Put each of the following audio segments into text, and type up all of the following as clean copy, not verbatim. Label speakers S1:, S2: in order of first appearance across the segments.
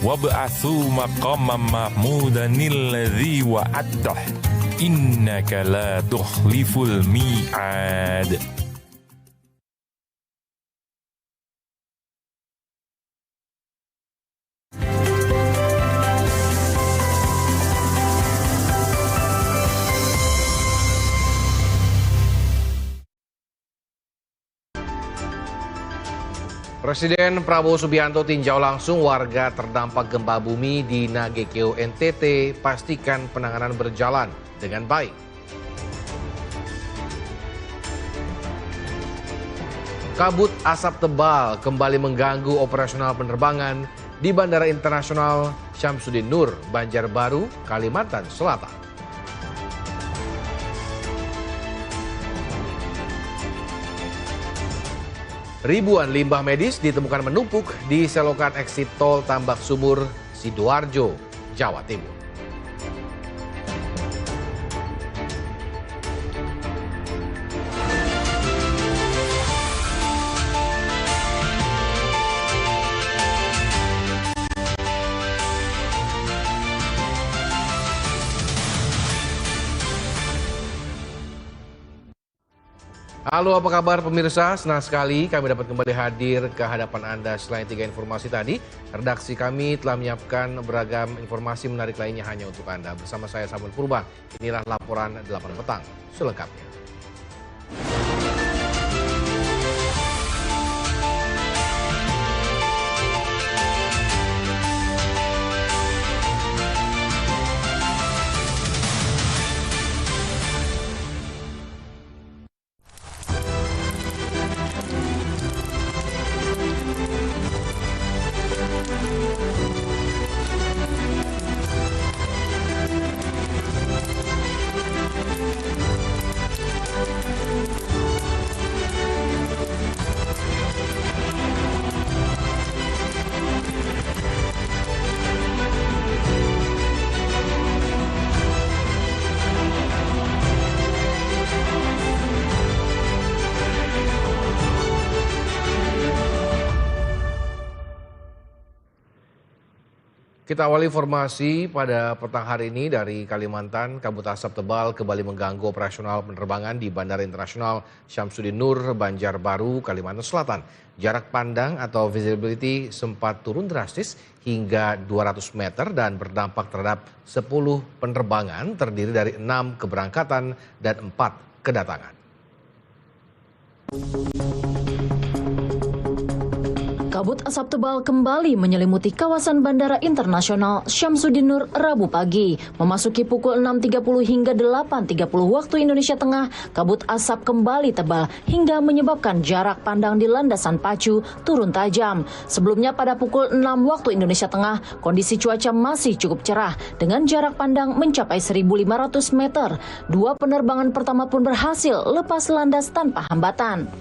S1: wab'atsu maqaman mahmudanil ladzi wa'adtah innaka la tukhliful mi'ad.
S2: Presiden Prabowo Subianto tinjau langsung warga terdampak gempa bumi di Nagekeo NTT, pastikan penanganan berjalan dengan baik. Kabut asap tebal kembali mengganggu operasional penerbangan di Bandara Internasional Syamsuddin Nur, Banjarbaru, Kalimantan Selatan. Ribuan limbah medis ditemukan menumpuk di selokan eksit tol Tambak Sumur, Sidoarjo, Jawa Timur. Halo, apa kabar pemirsa? Senang sekali kami dapat kembali hadir ke hadapan Anda. Selain 3 informasi tadi, redaksi kami telah menyiapkan beragam informasi menarik lainnya hanya untuk Anda. Bersama saya Samuel Purba, inilah laporan 8 petang selengkapnya. Kita awali informasi pada petang hari ini dari Kalimantan. Kabut asap tebal kembali mengganggu operasional penerbangan di Bandara Internasional Syamsuddin Nur, Banjarbaru, Kalimantan Selatan. Jarak pandang atau visibility sempat turun drastis hingga 200 meter dan berdampak terhadap 10 penerbangan terdiri dari 6 keberangkatan dan 4 kedatangan.
S3: Kabut asap tebal kembali menyelimuti kawasan Bandara Internasional Syamsuddin Nur Rabu pagi. Memasuki pukul 6.30 hingga 8.30 waktu Indonesia Tengah, kabut asap kembali tebal hingga menyebabkan jarak pandang di landasan pacu turun tajam. Sebelumnya pada pukul 6 waktu Indonesia Tengah, kondisi cuaca masih cukup cerah dengan jarak pandang mencapai 1.500 meter. 2 penerbangan pertama pun berhasil lepas landas tanpa hambatan.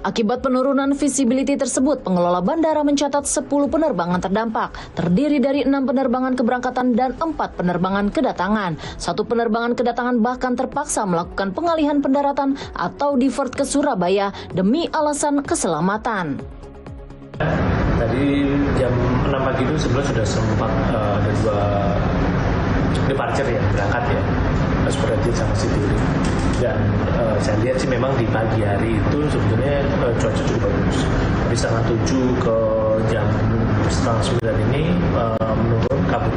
S3: Akibat penurunan visibility tersebut, pengelola bandara mencatat 10 penerbangan terdampak, terdiri dari 6 penerbangan keberangkatan dan 4 penerbangan kedatangan. 1 penerbangan kedatangan bahkan terpaksa melakukan pengalihan pendaratan atau divert ke Surabaya demi alasan keselamatan.
S4: Tadi jam 6 pagi itu sebenarnya sudah sempat ada 2 departure ya, berangkat ya, Suprajit sama Siduri. Dan saya lihat sih memang di pagi hari itu sebetulnya cuaca cukup bagus. Dari setengah 7 ke jam setengah 9 ini menurun, kabut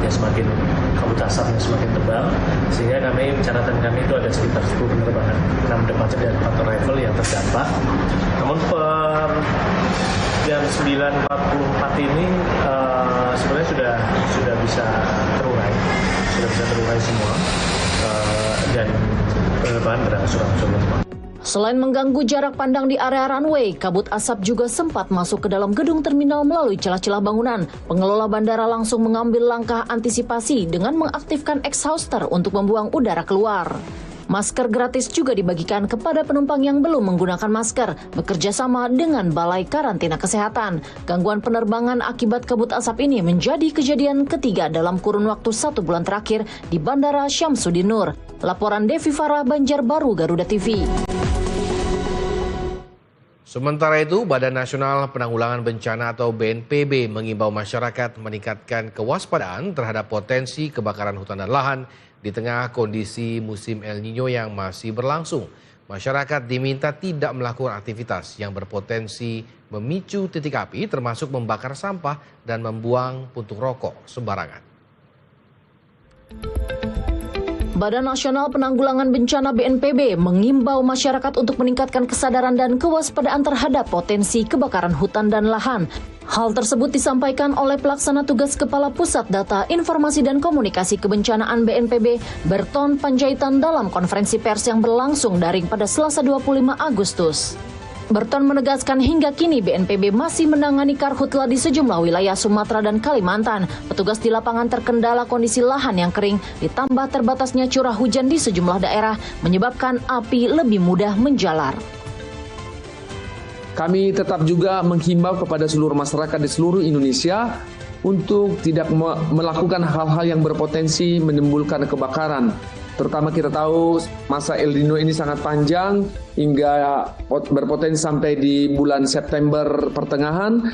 S4: asapnya semakin tebal, sehingga catatan kami itu ada sekitar 10 penerbangan, 6 departure dan 4 arrival yang terdampak. Namun per jam 9.44 ini sebenarnya sudah bisa terurai semua dan penerbangan berangsur-angsur normal.
S3: Selain mengganggu jarak pandang di area runway, kabut asap juga sempat masuk ke dalam gedung terminal melalui celah-celah bangunan. Pengelola bandara langsung mengambil langkah antisipasi dengan mengaktifkan exhauster untuk membuang udara keluar. Masker gratis juga dibagikan kepada penumpang yang belum menggunakan masker, bekerja sama dengan Balai Karantina Kesehatan. Gangguan penerbangan akibat kabut asap ini menjadi kejadian ketiga dalam kurun waktu 1 bulan terakhir di Bandara Syamsuddin Nur. Laporan Devi Farah, Banjarbaru, Garuda TV.
S2: Sementara itu, Badan Nasional Penanggulangan Bencana atau BNPB mengimbau masyarakat meningkatkan kewaspadaan terhadap potensi kebakaran hutan dan lahan di tengah kondisi musim El Nino yang masih berlangsung. Masyarakat diminta tidak melakukan aktivitas yang berpotensi memicu titik api, termasuk membakar sampah dan membuang puntung rokok sembarangan.
S3: Badan Nasional Penanggulangan Bencana BNPB mengimbau masyarakat untuk meningkatkan kesadaran dan kewaspadaan terhadap potensi kebakaran hutan dan lahan. Hal tersebut disampaikan oleh Pelaksana Tugas Kepala Pusat Data, Informasi dan Komunikasi Kebencanaan BNPB, Berton Panjaitan dalam konferensi pers yang berlangsung daring pada Selasa 25 Agustus. Berton menegaskan hingga kini BNPB masih menangani karhutla di sejumlah wilayah Sumatera dan Kalimantan. Petugas di lapangan terkendala kondisi lahan yang kering, ditambah terbatasnya curah hujan di sejumlah daerah, menyebabkan api lebih mudah menjalar.
S5: Kami tetap juga menghimbau kepada seluruh masyarakat di seluruh Indonesia untuk tidak melakukan hal-hal yang berpotensi menimbulkan kebakaran. Terutama kita tahu masa El Nino ini sangat panjang hingga berpotensi sampai di bulan September pertengahan,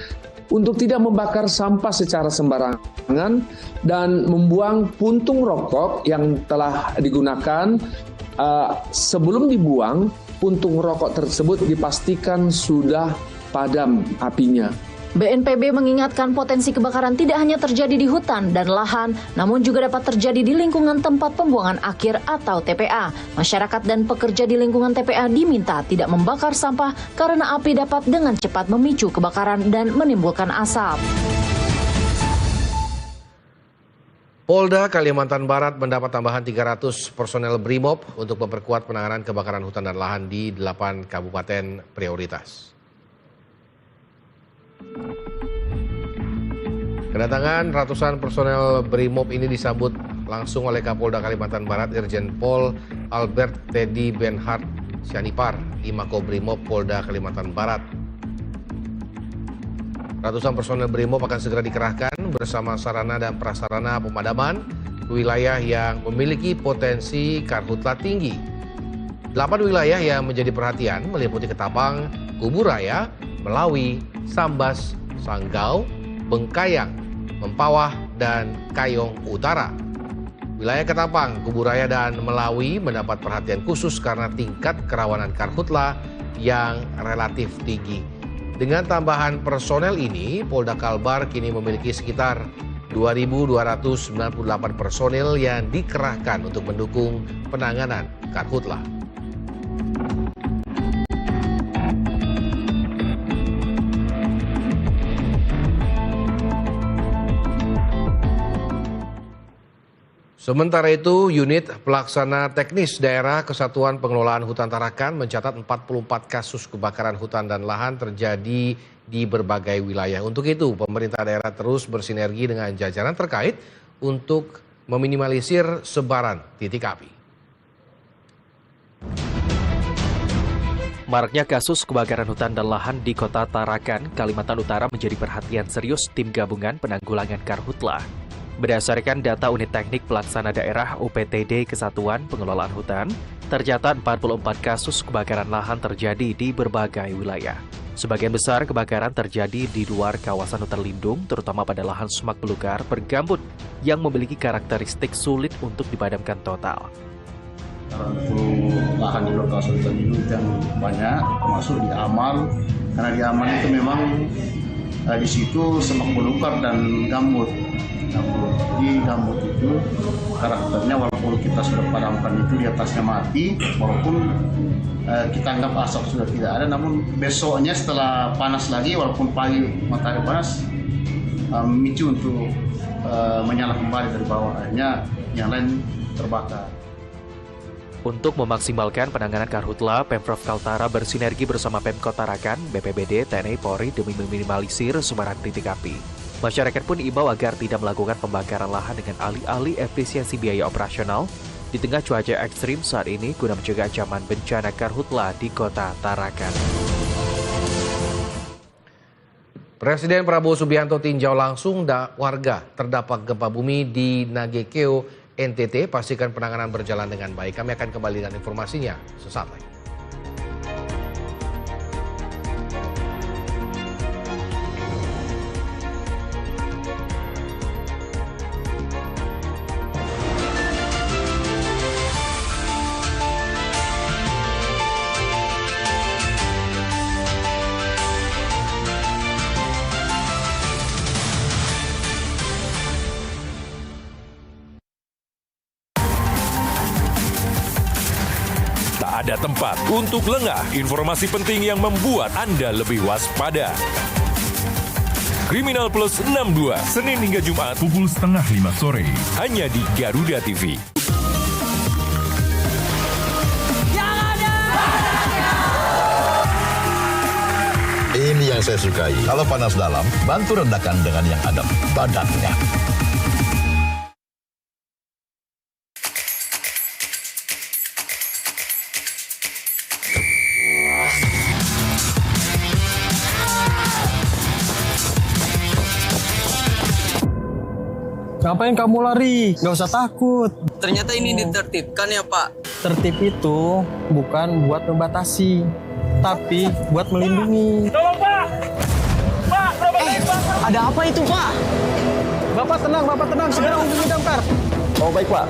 S5: untuk tidak membakar sampah secara sembarangan dan membuang puntung rokok yang telah digunakan. Sebelum dibuang, puntung rokok tersebut dipastikan sudah padam apinya.
S3: BNPB mengingatkan potensi kebakaran tidak hanya terjadi di hutan dan lahan, namun juga dapat terjadi di lingkungan tempat pembuangan akhir atau TPA. Masyarakat dan pekerja di lingkungan TPA diminta tidak membakar sampah karena api dapat dengan cepat memicu kebakaran dan menimbulkan asap.
S2: Polda Kalimantan Barat mendapat tambahan 300 personel BRIMOB untuk memperkuat penanganan kebakaran hutan dan lahan di 8 kabupaten prioritas. Kedatangan ratusan personel BRIMOB ini disambut langsung oleh Kapolda Kalimantan Barat Irjen Pol Albert Teddy Benhart Sianipar di Makobrimob Polda Kalimantan Barat. Ratusan personel BRIMOB akan segera dikerahkan bersama sarana dan prasarana pemadaman ke wilayah yang memiliki potensi karhutla tinggi. 8 wilayah yang menjadi perhatian meliputi Ketapang, Kubu Raya, Melawi, Sambas, Sanggau, Bengkayang, Mempawah, dan Kayong Utara. Wilayah Ketapang, Kubu Raya, dan Melawi mendapat perhatian khusus karena tingkat kerawanan karhutla yang relatif tinggi. Dengan tambahan personel ini, Polda Kalbar kini memiliki sekitar 2.298 personel yang dikerahkan untuk mendukung penanganan karhutla. Sementara itu, unit pelaksana teknis daerah Kesatuan Pengelolaan Hutan Tarakan mencatat 44 kasus kebakaran hutan dan lahan terjadi di berbagai wilayah. Untuk itu, pemerintah daerah terus bersinergi dengan jajaran terkait untuk meminimalisir sebaran titik api.
S6: Maraknya kasus kebakaran hutan dan lahan di Kota Tarakan, Kalimantan Utara menjadi perhatian serius tim gabungan penanggulangan karhutla. Berdasarkan data Unit Teknik Pelaksana Daerah UPTD Kesatuan Pengelolaan Hutan, tercatat 44 kasus kebakaran lahan terjadi di berbagai wilayah. Sebagian besar kebakaran terjadi di luar kawasan hutan lindung, terutama pada lahan semak belukar bergambut yang memiliki karakteristik sulit untuk dipadamkan total.
S7: Untuk lahan di luar kawasan hutan lindung yang banyak, termasuk di Amal, karena di Amal itu memang di situ semak belukar dan gambut. Jadi gambut itu karakternya walaupun kita sudah padamkan itu di atasnya mati, walaupun kita anggap asap sudah tidak ada, namun besoknya setelah panas lagi, walaupun pagi matahari panas, memicu untuk menyala kembali dari bawah, akhirnya yang lain terbakar.
S6: Untuk memaksimalkan penanganan karhutla, Pemprov Kaltara bersinergi bersama Pemkot Tarakan, BPBD, TNI, Polri demi meminimalisir sebaran titik api. Masyarakat pun diimbau agar tidak melakukan pembakaran lahan dengan alih-alih efisiensi biaya operasional di tengah cuaca ekstrim saat ini guna mencegah ancaman bencana karhutla di Kota Tarakan.
S2: Presiden Prabowo Subianto tinjau langsung warga terdampak gempa bumi di Nagekeo, NTT. Pastikan penanganan berjalan dengan baik. Kami akan kembali dengan informasinya sesaat lagi.
S1: ada tempat untuk lengah informasi penting yang membuat Anda lebih waspada. Kriminal Plus 62, Senin hingga Jumat, pukul 4:30 sore. Hanya di Garuda TV.
S8: Ini yang saya sukai. Kalau panas dalam, bantu redakan dengan yang adem. Badannya.
S9: Ngapain kamu lari? Gak usah takut.
S10: Ternyata ini ditertibkan ya Pak.
S9: Tertib itu bukan buat membatasi, tapi buat melindungi.
S11: Tolong Pak! Pak,
S10: Ada apa itu Pak?
S9: Bapak tenang, segera hubungi damkar.
S12: Oh baik Pak,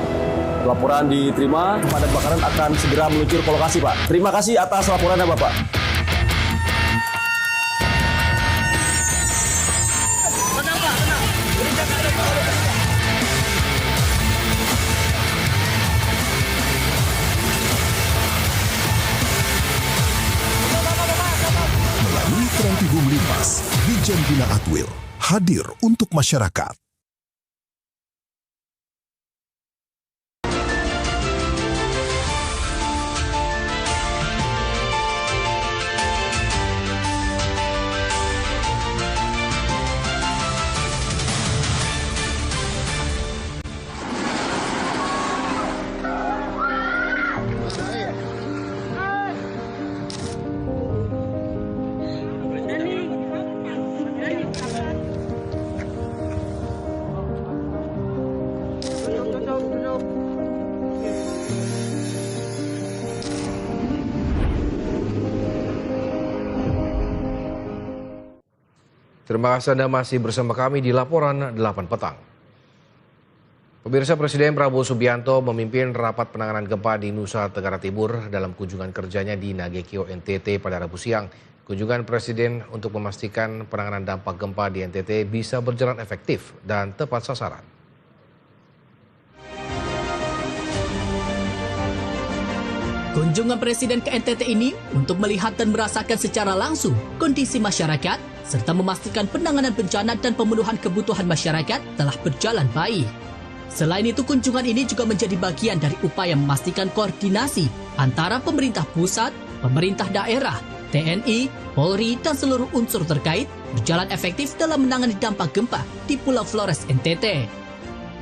S12: laporan diterima, pemadam kebakaran akan segera meluncur ke lokasi Pak. Terima kasih atas laporannya Bapak.
S8: Melalui Trantibum Lintas, Dijen Bina Atwil hadir untuk masyarakat.
S2: Terima kasih Anda masih bersama kami di Laporan 8 Petang. Pemirsa, Presiden Prabowo Subianto memimpin rapat penanganan gempa di Nusa Tenggara Timur dalam kunjungan kerjanya di Nagekio, NTT pada Rabu siang. Kunjungan Presiden untuk memastikan penanganan dampak gempa di NTT bisa berjalan efektif dan tepat sasaran.
S13: Kunjungan Presiden ke NTT ini untuk melihat dan merasakan secara langsung kondisi masyarakat serta memastikan penanganan bencana dan pemenuhan kebutuhan masyarakat telah berjalan baik. Selain itu, kunjungan ini juga menjadi bagian dari upaya memastikan koordinasi antara pemerintah pusat, pemerintah daerah, TNI, Polri, dan seluruh unsur terkait berjalan efektif dalam menangani dampak gempa di Pulau Flores, NTT.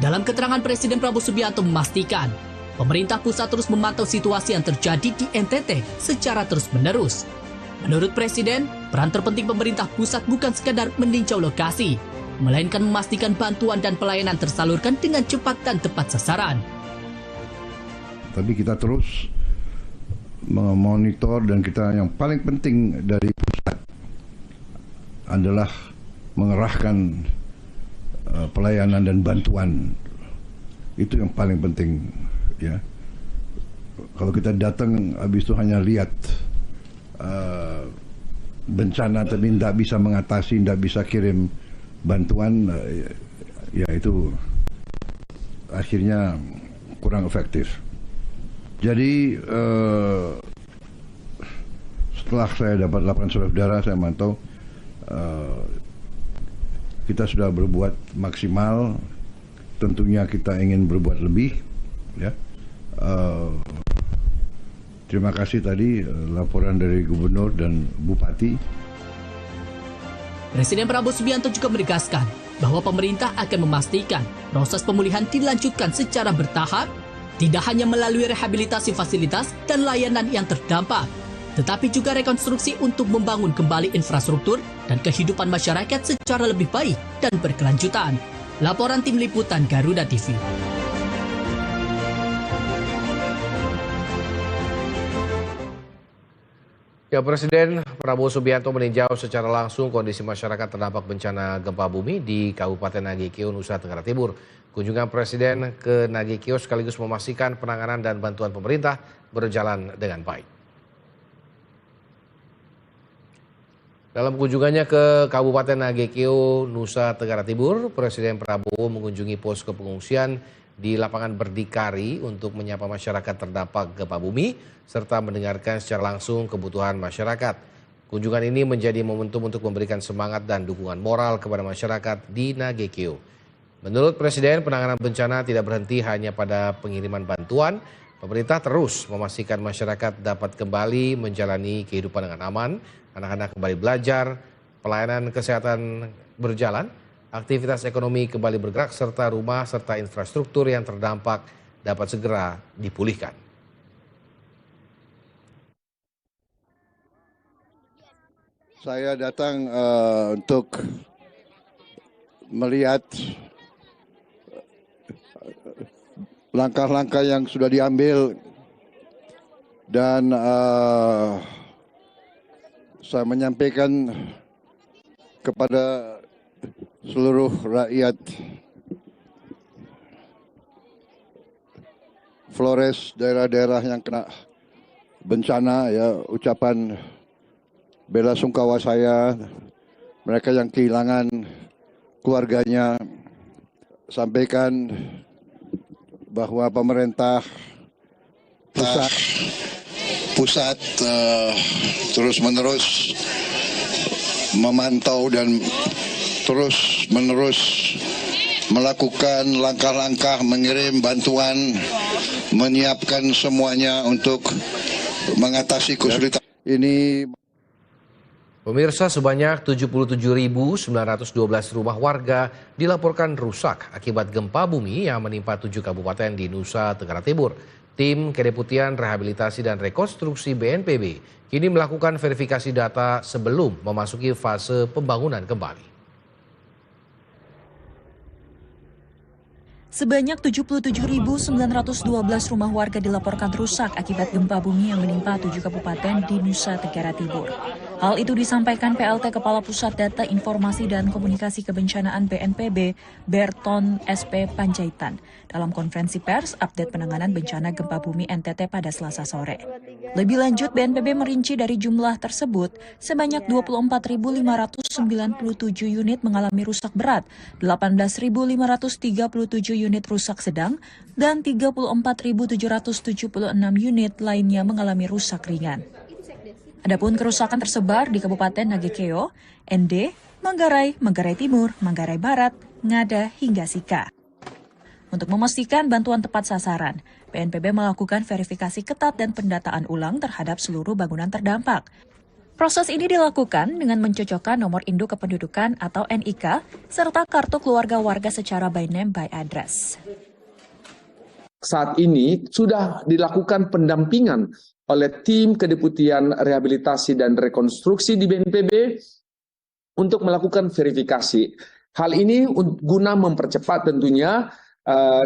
S13: Dalam keterangan Presiden Prabowo Subianto memastikan, pemerintah pusat terus memantau situasi yang terjadi di NTT secara terus-menerus. Menurut Presiden, peran terpenting pemerintah pusat bukan sekadar meninjau lokasi, melainkan memastikan bantuan dan pelayanan tersalurkan dengan cepat dan tepat sasaran.
S7: Tapi kita terus memonitor dan kita yang paling penting dari pusat adalah mengerahkan pelayanan dan bantuan. Itu yang paling penting, ya. Kalau kita datang habis itu hanya lihat bencana tapi tidak bisa mengatasi, tidak bisa kirim bantuan, ya itu akhirnya kurang efektif. Jadi setelah saya dapat laporan saudara, saya mantau kita sudah berbuat maksimal. Tentunya kita ingin berbuat lebih, ya. Terima kasih tadi laporan dari Gubernur dan Bupati.
S13: Presiden Prabowo Subianto juga menegaskan bahwa pemerintah akan memastikan proses pemulihan dilanjutkan secara bertahap, tidak hanya melalui rehabilitasi fasilitas dan layanan yang terdampak, tetapi juga rekonstruksi untuk membangun kembali infrastruktur dan kehidupan masyarakat secara lebih baik dan berkelanjutan. Laporan Tim Liputan Garuda TV.
S2: Ya, Presiden Prabowo Subianto meninjau secara langsung kondisi masyarakat terdampak bencana gempa bumi di Kabupaten Nagekio, Nusa Tenggara Timur. Kunjungan Presiden ke Nagekio sekaligus memastikan penanganan dan bantuan pemerintah berjalan dengan baik. Dalam kunjungannya ke Kabupaten Nagekio, Nusa Tenggara Timur, Presiden Prabowo mengunjungi posko pengungsian di lapangan berdikari untuk menyapa masyarakat terdampak gempa bumi serta mendengarkan secara langsung kebutuhan masyarakat. Kunjungan ini menjadi momentum untuk memberikan semangat dan dukungan moral kepada masyarakat di Nagekeo. Menurut Presiden, penanganan bencana tidak berhenti hanya pada pengiriman bantuan. Pemerintah terus memastikan masyarakat dapat kembali menjalani kehidupan dengan aman, anak-anak kembali belajar, pelayanan kesehatan berjalan, aktivitas ekonomi kembali bergerak, serta rumah serta infrastruktur yang terdampak dapat segera dipulihkan.
S7: Saya datang untuk melihat langkah-langkah yang sudah diambil dan saya menyampaikan kepada seluruh rakyat Flores, daerah-daerah yang kena bencana, ya, ucapan bela sungkawa saya, mereka yang kehilangan keluarganya. Sampaikan bahwa pemerintah pusat terus-menerus memantau dan terus-menerus melakukan langkah-langkah mengirim bantuan, menyiapkan semuanya untuk mengatasi kesulitan ini.
S2: Pemirsa, sebanyak 77.912 rumah warga dilaporkan rusak akibat gempa bumi yang menimpa 7 kabupaten di Nusa Tenggara Timur. Tim Kedeputian Rehabilitasi dan Rekonstruksi BNPB kini melakukan verifikasi data sebelum memasuki fase pembangunan kembali.
S14: Sebanyak 77.912 rumah warga dilaporkan rusak akibat gempa bumi yang menimpa 7 kabupaten di Nusa Tenggara Timur. Hal itu disampaikan PLT Kepala Pusat Data Informasi dan Komunikasi Kebencanaan BNPB, Berton SP Panjaitan, dalam konferensi pers update penanganan bencana gempa bumi NTT pada Selasa sore. Lebih lanjut, BNPB merinci dari jumlah tersebut, sebanyak 24.597 unit mengalami rusak berat, 18.537 unit rusak sedang, dan 34.776 unit lainnya mengalami rusak ringan. Adapun kerusakan tersebar di Kabupaten Nagekeo, ND, Manggarai, Manggarai Timur, Manggarai Barat, Ngada, hingga Sika. Untuk memastikan bantuan tepat sasaran, BNPB melakukan verifikasi ketat dan pendataan ulang terhadap seluruh bangunan terdampak. Proses ini dilakukan dengan mencocokkan nomor induk kependudukan atau NIK, serta kartu keluarga warga secara by name by address.
S5: Saat ini sudah dilakukan pendampingan oleh tim Kedeputian Rehabilitasi dan Rekonstruksi di BNPB untuk melakukan verifikasi. Hal ini guna mempercepat tentunya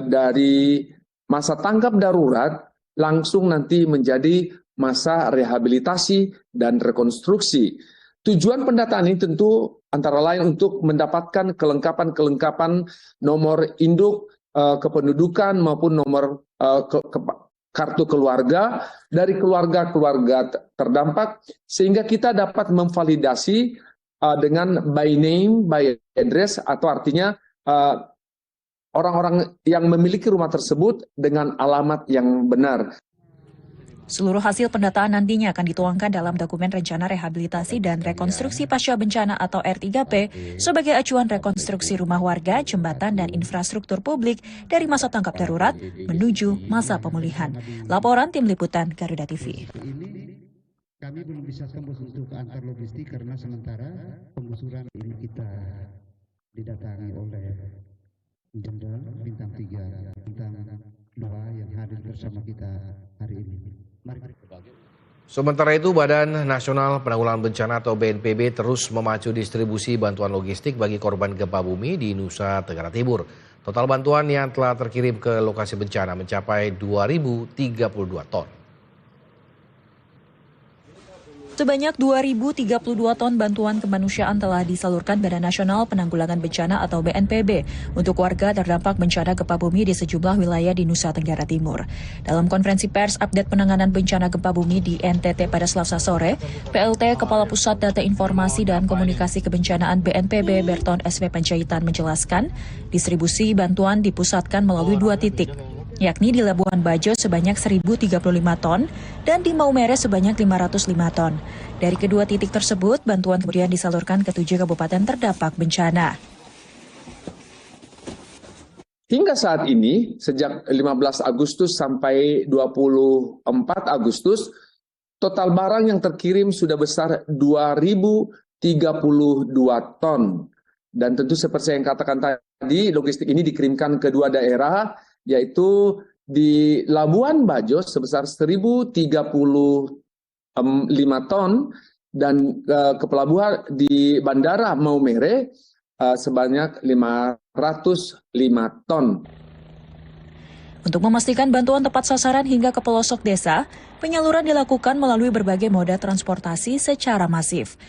S5: dari masa tanggap darurat langsung nanti menjadi masa rehabilitasi dan rekonstruksi. Tujuan pendataan ini tentu antara lain untuk mendapatkan kelengkapan nomor induk kependudukan maupun nomor kartu keluarga dari keluarga-keluarga terdampak, sehingga kita dapat memvalidasi dengan by name, by address, atau artinya orang-orang yang memiliki rumah tersebut dengan alamat yang benar.
S14: Seluruh hasil pendataan nantinya akan dituangkan dalam dokumen rencana rehabilitasi dan rekonstruksi pasca bencana atau R3P sebagai acuan rekonstruksi rumah warga, jembatan, dan infrastruktur publik dari masa tanggap darurat menuju masa pemulihan. Laporan Tim Liputan Garuda TV.
S15: Kami belum bisa tembus untuk antar logistik karena sementara penggusuran ini kita didatangi oleh Jenderal Bintang 3, Bintang 2 yang hadir bersama kita hari ini.
S2: Sementara itu, Badan Nasional Penanggulangan Bencana atau BNPB terus memacu distribusi bantuan logistik bagi korban gempa bumi di Nusa Tenggara Timur. Total bantuan yang telah terkirim ke lokasi bencana mencapai 2.032 ton.
S14: Sebanyak 2.032 ton bantuan kemanusiaan telah disalurkan Badan Nasional Penanggulangan Bencana atau BNPB untuk warga terdampak bencana gempa bumi di sejumlah wilayah di Nusa Tenggara Timur. Dalam konferensi pers update penanganan bencana gempa bumi di NTT pada Selasa sore, PLT Kepala Pusat Data Informasi dan Komunikasi Kebencanaan BNPB Berton SV Panjaitan menjelaskan, distribusi bantuan dipusatkan melalui 2 titik, yakni di Labuan Bajo sebanyak 1.035 ton dan di Maumere sebanyak 505 ton. Dari kedua titik tersebut, bantuan kemudian disalurkan ke 7 kabupaten terdampak bencana.
S5: Hingga saat ini, sejak 15 Agustus sampai 24 Agustus, total barang yang terkirim sudah besar 2.032 ton. Dan tentu seperti yang katakan tadi, logistik ini dikirimkan ke 2 daerah, yaitu di Labuan Bajo sebesar 1.035 ton dan ke pelabuhan di Bandara Maumere sebanyak 505 ton.
S14: Untuk memastikan bantuan tepat sasaran hingga ke pelosok desa, penyaluran dilakukan melalui berbagai moda transportasi secara masif.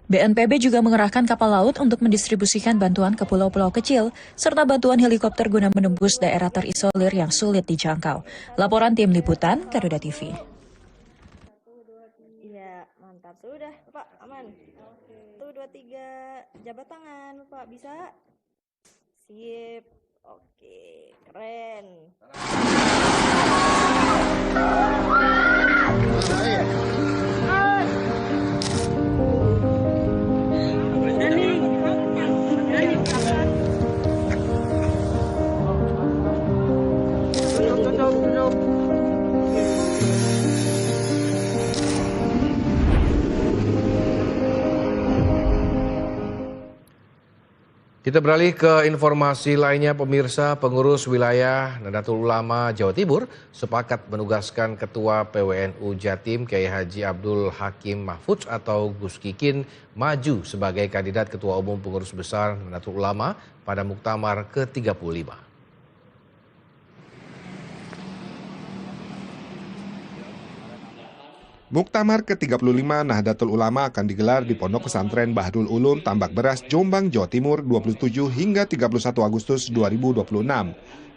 S14: BNPB juga mengerahkan kapal laut untuk mendistribusikan bantuan ke pulau-pulau kecil, serta bantuan helikopter guna menembus daerah terisolir yang sulit dijangkau. Laporan Tim Liputan, Garuda TV.
S16: Iya, mantap. Sudah, Pak, aman. 1, 2, 3, jabat tangan, Pak, bisa? Sip. Oke, keren.
S2: Kita beralih ke informasi lainnya, pemirsa. Pengurus wilayah Nahdlatul Ulama Jawa Timur sepakat menugaskan Ketua PWNU Jatim Kiai Haji Abdul Hakim Mahfudz atau Gus Kikin maju sebagai kandidat Ketua Umum Pengurus Besar Nahdlatul Ulama pada Muktamar ke-35.
S17: Muktamar ke-35 Nahdlatul Ulama akan digelar di Pondok Pesantren Bahrul Ulum, Tambak Beras, Jombang, Jawa Timur 27 hingga 31 Agustus 2026.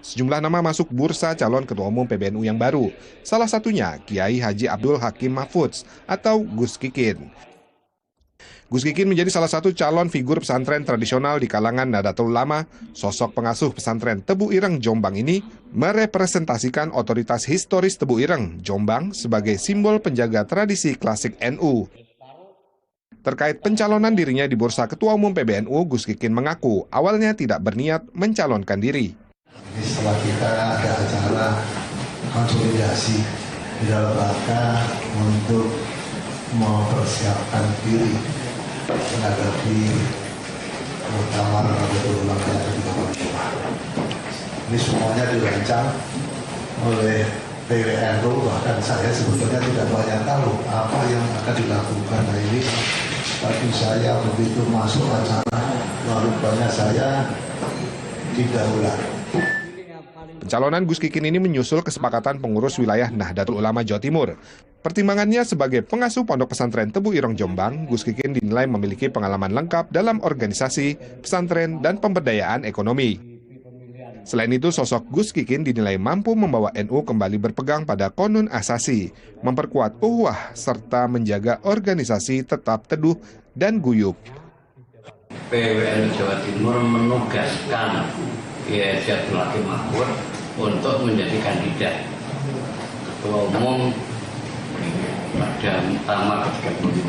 S17: Sejumlah nama masuk bursa calon Ketua Umum PBNU yang baru. Salah satunya Kiai Haji Abdul Hakim Mahfudz atau Gus Kikin. Gus Kikin menjadi salah satu calon figur pesantren tradisional di kalangan Nahdlatul Ulama. Sosok pengasuh pesantren Tebu Ireng Jombang ini merepresentasikan otoritas historis Tebu Ireng Jombang sebagai simbol penjaga tradisi klasik NU. Terkait pencalonan dirinya di bursa Ketua Umum PBNU, Gus Kikin mengaku awalnya tidak berniat mencalonkan diri.
S18: Setelah kita ada acara konsolidasi di dalam rangka untuk mempersiapkan diri menghadapi Muktamar Nahdlatul Ulama yang ke-35. Ini semuanya dirancang oleh PWNU, bahkan saya sebetulnya tidak banyak tahu apa yang akan dilakukan. Nah ini tapi saya begitu masuk acara lalu banyak saya didahului.
S17: Pencalonan Gus Kikin ini menyusul kesepakatan pengurus wilayah Nahdlatul Ulama Jawa Timur. Pertimbangannya sebagai pengasuh Pondok Pesantren Tebu Ireng Jombang, Gus Kikin dinilai memiliki pengalaman lengkap dalam organisasi, pesantren, dan pemberdayaan ekonomi. Selain itu, sosok Gus Kikin dinilai mampu membawa NU kembali berpegang pada konun asasi, memperkuat ukhuwah, serta menjaga organisasi tetap teduh dan guyup.
S19: PWNU Jawa Timur menugaskan Kiai Haji Abdul Hakim Mahfudz untuk menjadi kandidat Ketua Umum pada Muktamar ke-35.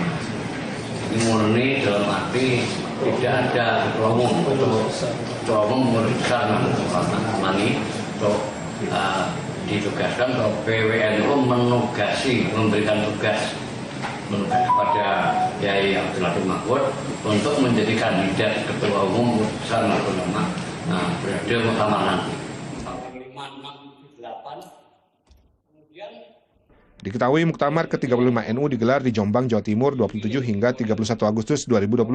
S19: Ini murni dalam arti tidak ada Ketua Umum untuk Ketua Umum memeriksa Mani untuk ditugaskan untuk PWNU menugasi, memberikan tugas kepada Kiai Abdul Hakim Mahfudz untuk menjadi kandidat Ketua Umum Besar Nahdlatul Ulama periode Muktamar nanti.
S17: Diketahui Muktamar ke-35 NU digelar di Jombang, Jawa Timur 27 hingga 31 Agustus 2026.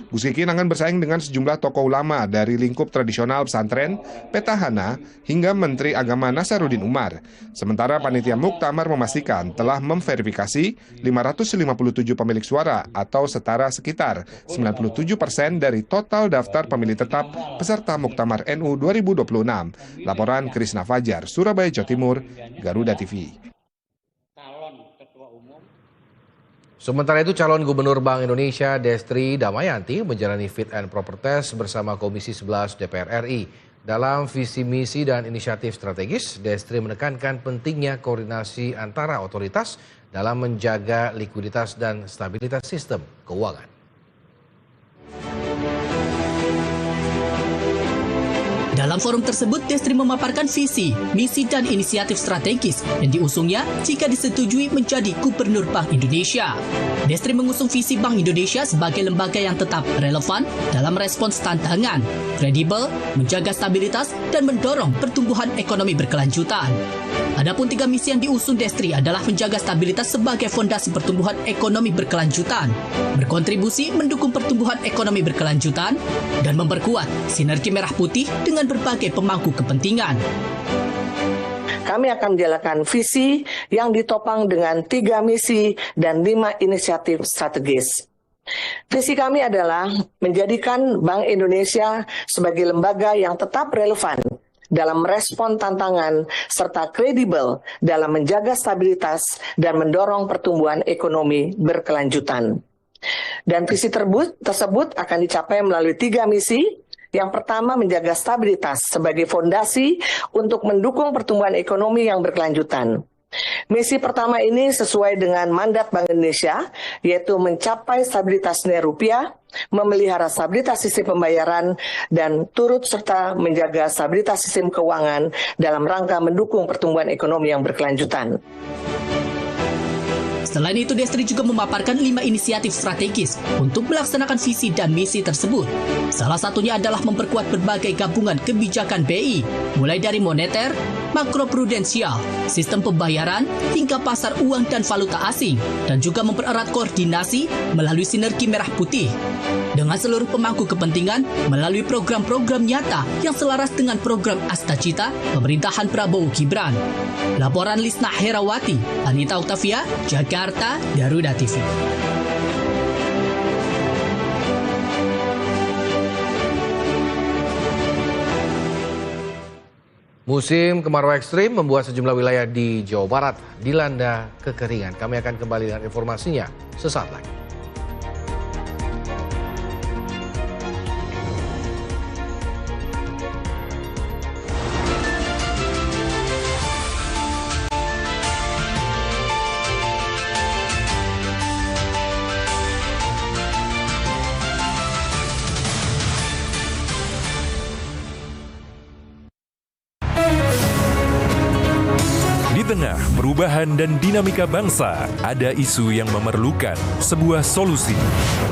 S17: Gus Kikin akan bersaing dengan sejumlah tokoh ulama dari lingkup tradisional pesantren, petahana, hingga Menteri Agama Nasaruddin Umar. Sementara panitia Muktamar memastikan telah memverifikasi 557 pemilik suara atau setara sekitar 97% dari total daftar pemilih tetap peserta Muktamar NU 2026. Laporan Krisna Fajar, Surabaya, Jawa Timur, Garuda TV.
S2: Sementara itu, calon Gubernur Bank Indonesia Destri Damayanti menjalani fit and proper test bersama Komisi 11 DPR RI. Dalam visi misi dan inisiatif strategis, Destri menekankan pentingnya koordinasi antara otoritas dalam menjaga likuiditas dan stabilitas sistem keuangan.
S13: Dalam forum tersebut, Destri memaparkan visi, misi, dan inisiatif strategis yang diusungnya jika disetujui menjadi Gubernur Bank Indonesia. Destri mengusung visi Bank Indonesia sebagai lembaga yang tetap relevan dalam respons tantangan, kredibel, menjaga stabilitas, dan mendorong pertumbuhan ekonomi berkelanjutan. Adapun 3 misi yang diusung Destri adalah menjaga stabilitas sebagai fondasi pertumbuhan ekonomi berkelanjutan, berkontribusi mendukung pertumbuhan ekonomi berkelanjutan, dan memperkuat sinergi merah putih dengan berbagai pemangku kepentingan.
S20: Kami akan menjalankan visi yang ditopang dengan 3 misi dan 5 inisiatif strategis. Visi kami adalah menjadikan Bank Indonesia sebagai lembaga yang tetap relevan dalam merespon tantangan serta kredibel dalam menjaga stabilitas dan mendorong pertumbuhan ekonomi berkelanjutan. Dan visi tersebut akan dicapai melalui 3 misi. Yang pertama, menjaga stabilitas sebagai fondasi untuk mendukung pertumbuhan ekonomi yang berkelanjutan. Misi pertama ini sesuai dengan mandat Bank Indonesia, yaitu mencapai stabilitas nilai rupiah, memelihara stabilitas sistem pembayaran, dan turut serta menjaga stabilitas sistem keuangan dalam rangka mendukung pertumbuhan ekonomi yang berkelanjutan.
S13: Selain itu, Destri juga memaparkan 5 inisiatif strategis untuk melaksanakan visi dan misi tersebut. Salah satunya adalah memperkuat berbagai gabungan kebijakan BI, mulai dari moneter, makroprudensial, sistem pembayaran, hingga pasar uang dan valuta asing, dan juga mempererat koordinasi melalui sinergi merah putih dengan seluruh pemangku kepentingan melalui program-program nyata yang selaras dengan program Astacita pemerintahan Prabowo Gibran. Laporan Lisna Herawati, Anita Octavia, Jakarta, Garuda TV.
S2: Musim kemarau ekstrim membuat sejumlah wilayah di Jawa Barat dilanda kekeringan. Kami akan kembali dengan informasinya sesaat lagi.
S1: Di tengah perubahan dan dinamika bangsa, ada isu yang memerlukan sebuah solusi.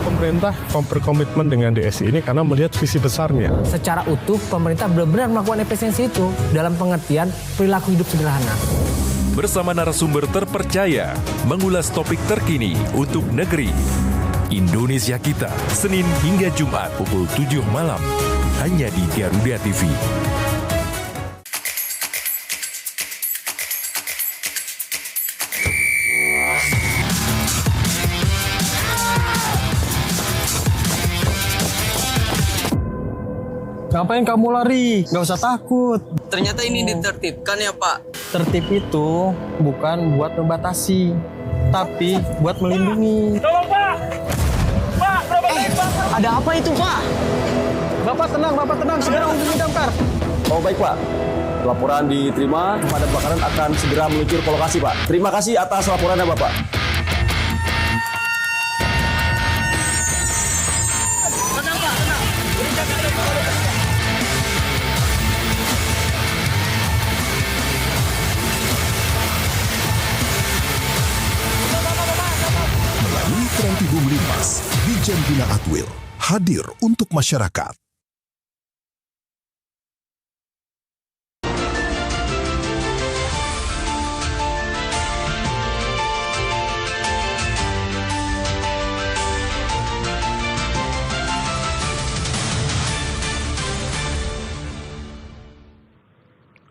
S21: Pemerintah berkomitmen dengan DSI ini karena melihat visi besarnya.
S22: Secara utuh, pemerintah benar-benar melakukan efisiensi itu dalam pengertian perilaku hidup sederhana.
S1: Bersama narasumber terpercaya, mengulas topik terkini untuk negeri. Indonesia Kita, Senin hingga Jumat pukul 7 malam. Hanya di Garuda TV.
S9: Ngapain kamu lari? Nggak usah takut.
S10: Ternyata ini ditertibkan ya Pak.
S9: Tertib itu bukan buat membatasi, tapi buat melindungi.
S11: Tolong Pak! Pak,
S10: Ada apa itu Pak?
S9: Bapak tenang, segera hubungi damkar.
S12: Oh baik Pak, laporan diterima, pemadam kebakaran akan segera meluncur ke lokasi Pak. Terima kasih atas laporannya Bapak.
S11: Tenang Pak, tenang. Ini jaga
S23: Melalui Trans Tibum Limas, Dijen Bina Atwil hadir untuk masyarakat.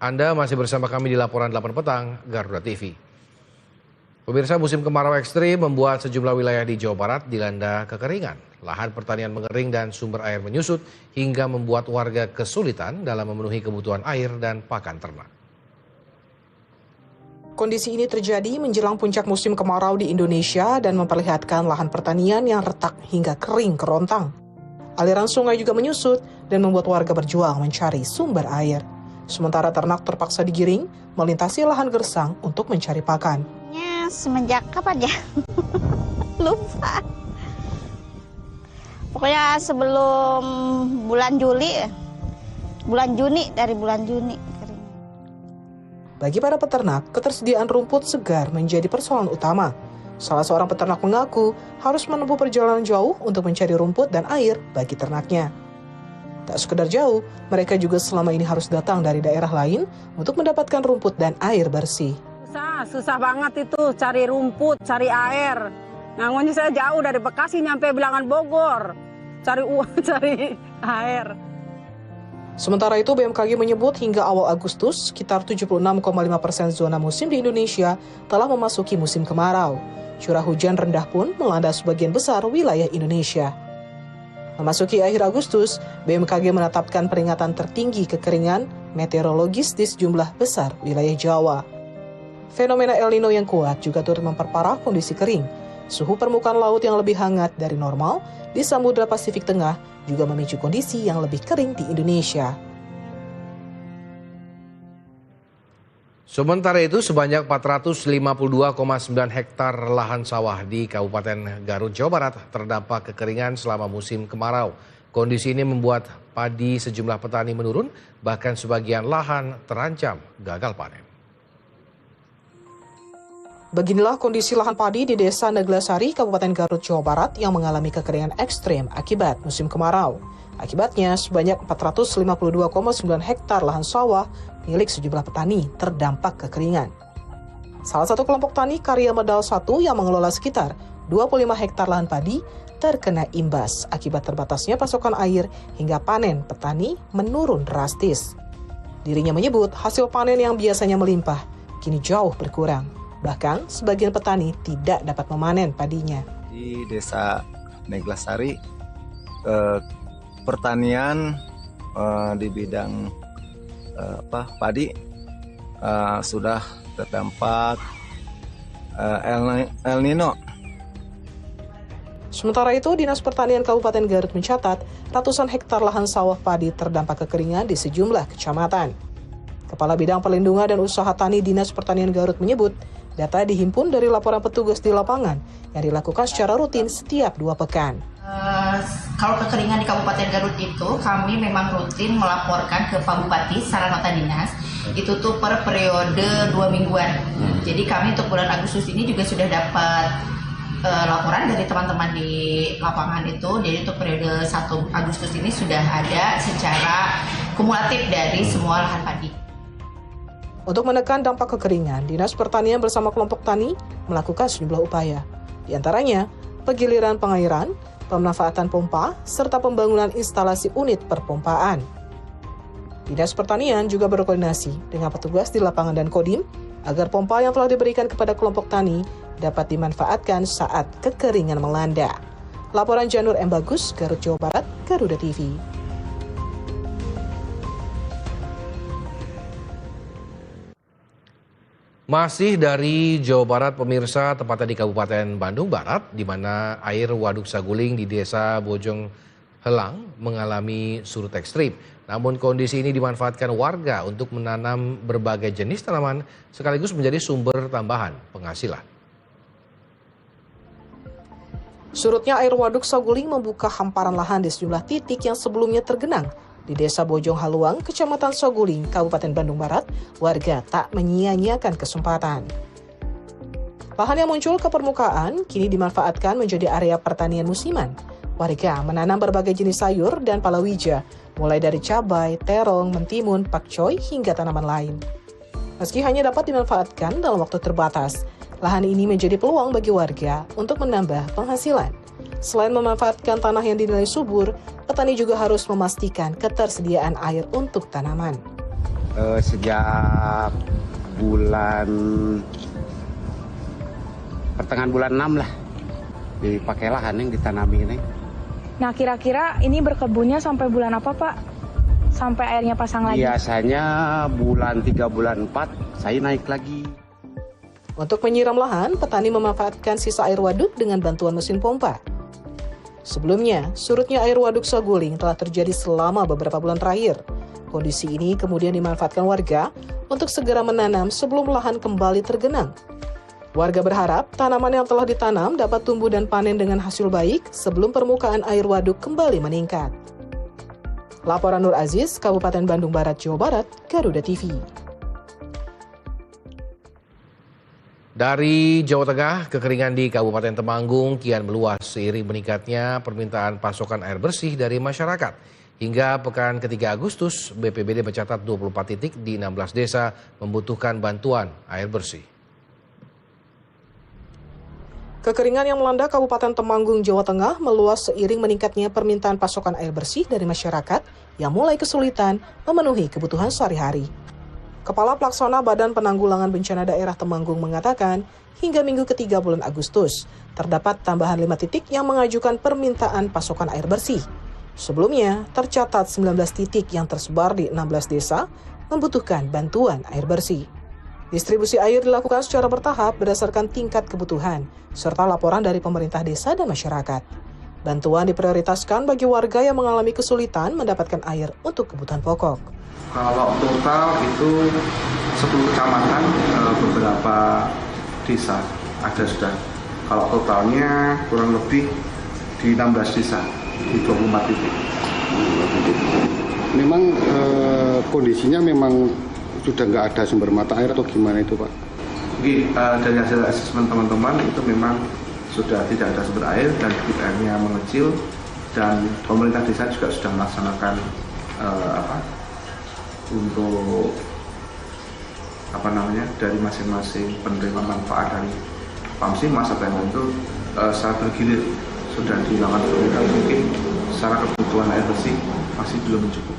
S2: Anda masih bersama kami di Laporan 8 Petang, Garuda TV. Pemirsa, musim kemarau ekstrim membuat sejumlah wilayah di Jawa Barat dilanda kekeringan. Lahan pertanian mengering dan sumber air menyusut hingga membuat warga kesulitan dalam memenuhi kebutuhan air dan pakan ternak.
S3: Kondisi ini terjadi menjelang puncak musim kemarau di Indonesia dan memperlihatkan lahan pertanian yang retak hingga kering kerontang. Aliran sungai juga menyusut dan membuat warga berjuang mencari sumber air. Sementara ternak terpaksa digiring melintasi lahan gersang untuk mencari pakan.
S4: Semenjak kapan ya? Lupa. Pokoknya sebelum bulan Juni, dari bulan Juni.
S3: Bagi para peternak, ketersediaan rumput segar menjadi persoalan utama. Salah seorang peternak mengaku harus menempuh perjalanan jauh untuk mencari rumput dan air bagi ternaknya. Tak sekedar jauh, mereka juga selama ini harus datang dari daerah lain untuk mendapatkan rumput dan air bersih.
S6: Susah banget itu cari rumput, cari air. Ngangonnya saya jauh dari Bekasi nyampe Bilangan Bogor. Cari uang, cari air.
S3: Sementara itu, BMKG menyebut hingga awal Agustus, sekitar 76,5% zona musim di Indonesia telah memasuki musim kemarau. Curah hujan rendah pun melanda sebagian besar wilayah Indonesia. Memasuki akhir Agustus, BMKG menetapkan peringatan tertinggi kekeringan meteorologis di sejumlah besar wilayah Jawa. Fenomena El Nino yang kuat juga turut memperparah kondisi kering. Suhu permukaan laut yang lebih hangat dari normal di Samudra Pasifik Tengah juga memicu kondisi yang lebih kering di Indonesia.
S2: Sementara itu, sebanyak 452,9 hektar lahan sawah di Kabupaten Garut, Jawa Barat terdampak kekeringan selama musim kemarau. Kondisi ini membuat padi sejumlah petani menurun, bahkan sebagian lahan terancam gagal panen.
S3: Beginilah kondisi lahan padi di Desa Neglasari, Kabupaten Garut, Jawa Barat yang mengalami kekeringan ekstrem akibat musim kemarau. Akibatnya, sebanyak 452,9 hektar lahan sawah milik sejumlah petani terdampak kekeringan. Salah satu kelompok tani Karya Medal 1 yang mengelola sekitar 25 hektar lahan padi terkena imbas akibat terbatasnya pasokan air hingga panen petani menurun drastis. Dirinya menyebut hasil panen yang biasanya melimpah kini jauh berkurang. Bahkan sebagian petani tidak dapat memanen padinya.
S24: Di Desa Neglasari, pertanian di bidang padi sudah terdampak El Nino.
S3: Sementara itu, Dinas Pertanian Kabupaten Garut mencatat ratusan hektar lahan sawah padi terdampak kekeringan di sejumlah kecamatan. Kepala Bidang Perlindungan dan Usaha Tani Dinas Pertanian Garut menyebut, data dihimpun dari laporan petugas di lapangan yang dilakukan secara rutin setiap 2 pekan.
S25: Kalau kekeringan di Kabupaten Garut itu, kami memang rutin melaporkan ke Pak Bupati secara nota dinas. Itu tuh per periode 2 mingguan. Jadi kami untuk bulan Agustus ini juga sudah dapat laporan dari teman-teman di lapangan itu. Jadi untuk periode 1 Agustus ini sudah ada secara kumulatif dari semua lahan padi.
S3: Untuk menekan dampak kekeringan, Dinas Pertanian bersama kelompok tani melakukan sejumlah upaya. Di antaranya, penggiliran pengairan, pemanfaatan pompa, serta pembangunan instalasi unit perpompaan. Dinas Pertanian juga berkoordinasi dengan petugas di lapangan dan Kodim agar pompa yang telah diberikan kepada kelompok tani dapat dimanfaatkan saat kekeringan melanda. Laporan Janur M. Bagus, Garut, Jawa Barat, Garuda TV.
S2: Masih dari Jawa Barat, pemirsa, tepatnya di Kabupaten Bandung Barat, di mana air Waduk Saguling di Desa Bojong Helang mengalami surut ekstrim. Namun kondisi ini dimanfaatkan warga untuk menanam berbagai jenis tanaman sekaligus menjadi sumber tambahan penghasilan.
S3: Surutnya air Waduk Saguling membuka hamparan lahan di sejumlah titik yang sebelumnya tergenang. Di Desa Bojong Haluang, Kecamatan Saguling, Kabupaten Bandung Barat, warga tak menyia-nyiakan kesempatan. Lahan yang muncul ke permukaan kini dimanfaatkan menjadi area pertanian musiman. Warga menanam berbagai jenis sayur dan palawija, mulai dari cabai, terong, mentimun, pakcoy, hingga tanaman lain. Meski hanya dapat dimanfaatkan dalam waktu terbatas, lahan ini menjadi peluang bagi warga untuk menambah penghasilan. Selain memanfaatkan tanah yang dinilai subur, petani juga harus memastikan ketersediaan air untuk tanaman.
S5: Sejak pertengahan bulan 6 lah dipakai lahan yang ditanami ini.
S7: Nah, kira-kira ini berkebunnya sampai bulan apa, Pak? Sampai airnya pasang lagi?
S5: Biasanya bulan 3, bulan 4 saya naik lagi.
S3: Untuk menyiram lahan, petani memanfaatkan sisa air waduk dengan bantuan mesin pompa. Sebelumnya, surutnya air waduk Saguling telah terjadi selama beberapa bulan terakhir. Kondisi ini kemudian dimanfaatkan warga untuk segera menanam sebelum lahan kembali tergenang. Warga berharap tanaman yang telah ditanam dapat tumbuh dan panen dengan hasil baik sebelum permukaan air waduk kembali meningkat. Laporan Nur Aziz, Kabupaten Bandung Barat, Jawa Barat, Garuda TV.
S2: Dari Jawa Tengah, kekeringan di Kabupaten Temanggung kian meluas seiring meningkatnya permintaan pasokan air bersih dari masyarakat. Hingga pekan ketiga Agustus, BPBD mencatat 24 titik di 16 desa membutuhkan bantuan air bersih.
S3: Kekeringan yang melanda Kabupaten Temanggung, Jawa Tengah meluas seiring meningkatnya permintaan pasokan air bersih dari masyarakat yang mulai kesulitan memenuhi kebutuhan sehari-hari. Kepala Pelaksana Badan Penanggulangan Bencana Daerah Temanggung mengatakan, hingga minggu ketiga bulan Agustus, terdapat tambahan 5 titik yang mengajukan permintaan pasokan air bersih. Sebelumnya, tercatat 19 titik yang tersebar di 16 desa membutuhkan bantuan air bersih. Distribusi air dilakukan secara bertahap berdasarkan tingkat kebutuhan, serta laporan dari pemerintah desa dan masyarakat. Bantuan diprioritaskan bagi warga yang mengalami kesulitan mendapatkan air untuk kebutuhan pokok.
S8: Kalau total itu 10 kecamatan, beberapa desa ada sudah. Kalau totalnya kurang lebih di 16 desa, di 24 titik.
S14: Memang kondisinya memang sudah nggak ada sumber mata air atau gimana itu, Pak?
S8: Dari hasil asesmen teman-teman itu memang sudah tidak ada sumber air dan debit airnya mengecil, dan pemerintah desa juga sudah melaksanakan untuk dari masing-masing penerima manfaat dari PAMSIM masa PMN itu secara bergilir sudah dilakukan pemerintah. Mungkin secara kebutuhan air bersih masih belum cukup.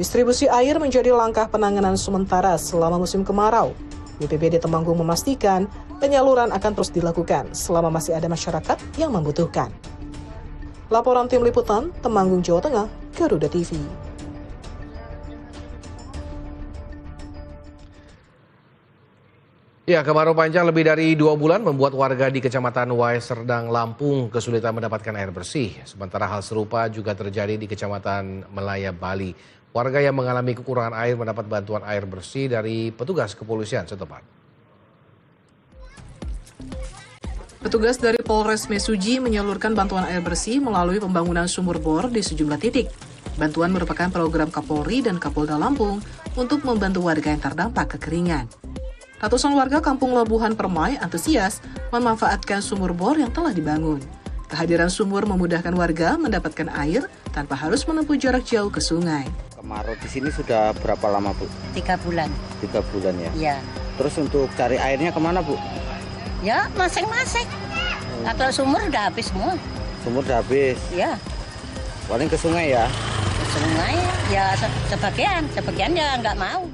S3: Distribusi air menjadi langkah penanganan sementara selama musim kemarau. BPBD Temanggung memastikan penyaluran akan terus dilakukan selama masih ada masyarakat yang membutuhkan. Laporan Tim Liputan, Temanggung, Jawa Tengah, Garuda TV.
S2: Ya, kemarau panjang lebih dari 2 bulan membuat warga di Kecamatan Wai Serdang, Lampung kesulitan mendapatkan air bersih. Sementara hal serupa juga terjadi di Kecamatan Melaya, Bali. Warga yang mengalami kekurangan air mendapat bantuan air bersih dari petugas kepolisian setempat.
S3: Petugas dari Polres Mesuji menyalurkan bantuan air bersih melalui pembangunan sumur bor di sejumlah titik. Bantuan merupakan program Kapolri dan Kapolda Lampung untuk membantu warga yang terdampak kekeringan. Ratusan warga Kampung Labuhan Permai antusias memanfaatkan sumur bor yang telah dibangun. Kehadiran sumur memudahkan warga mendapatkan air tanpa harus menempuh jarak jauh ke sungai.
S5: Kemarau di sini sudah berapa lama, Bu?
S15: 3 bulan.
S5: 3 bulan ya?
S15: Iya.
S5: Terus untuk cari airnya kemana, Bu?
S15: Ya, masing-masing. Nah, kalau sumur udah habis semua.
S5: Sumur udah habis?
S15: Iya.
S5: Paling ke sungai ya?
S15: Ke sungai ya sebagian ya nggak mau.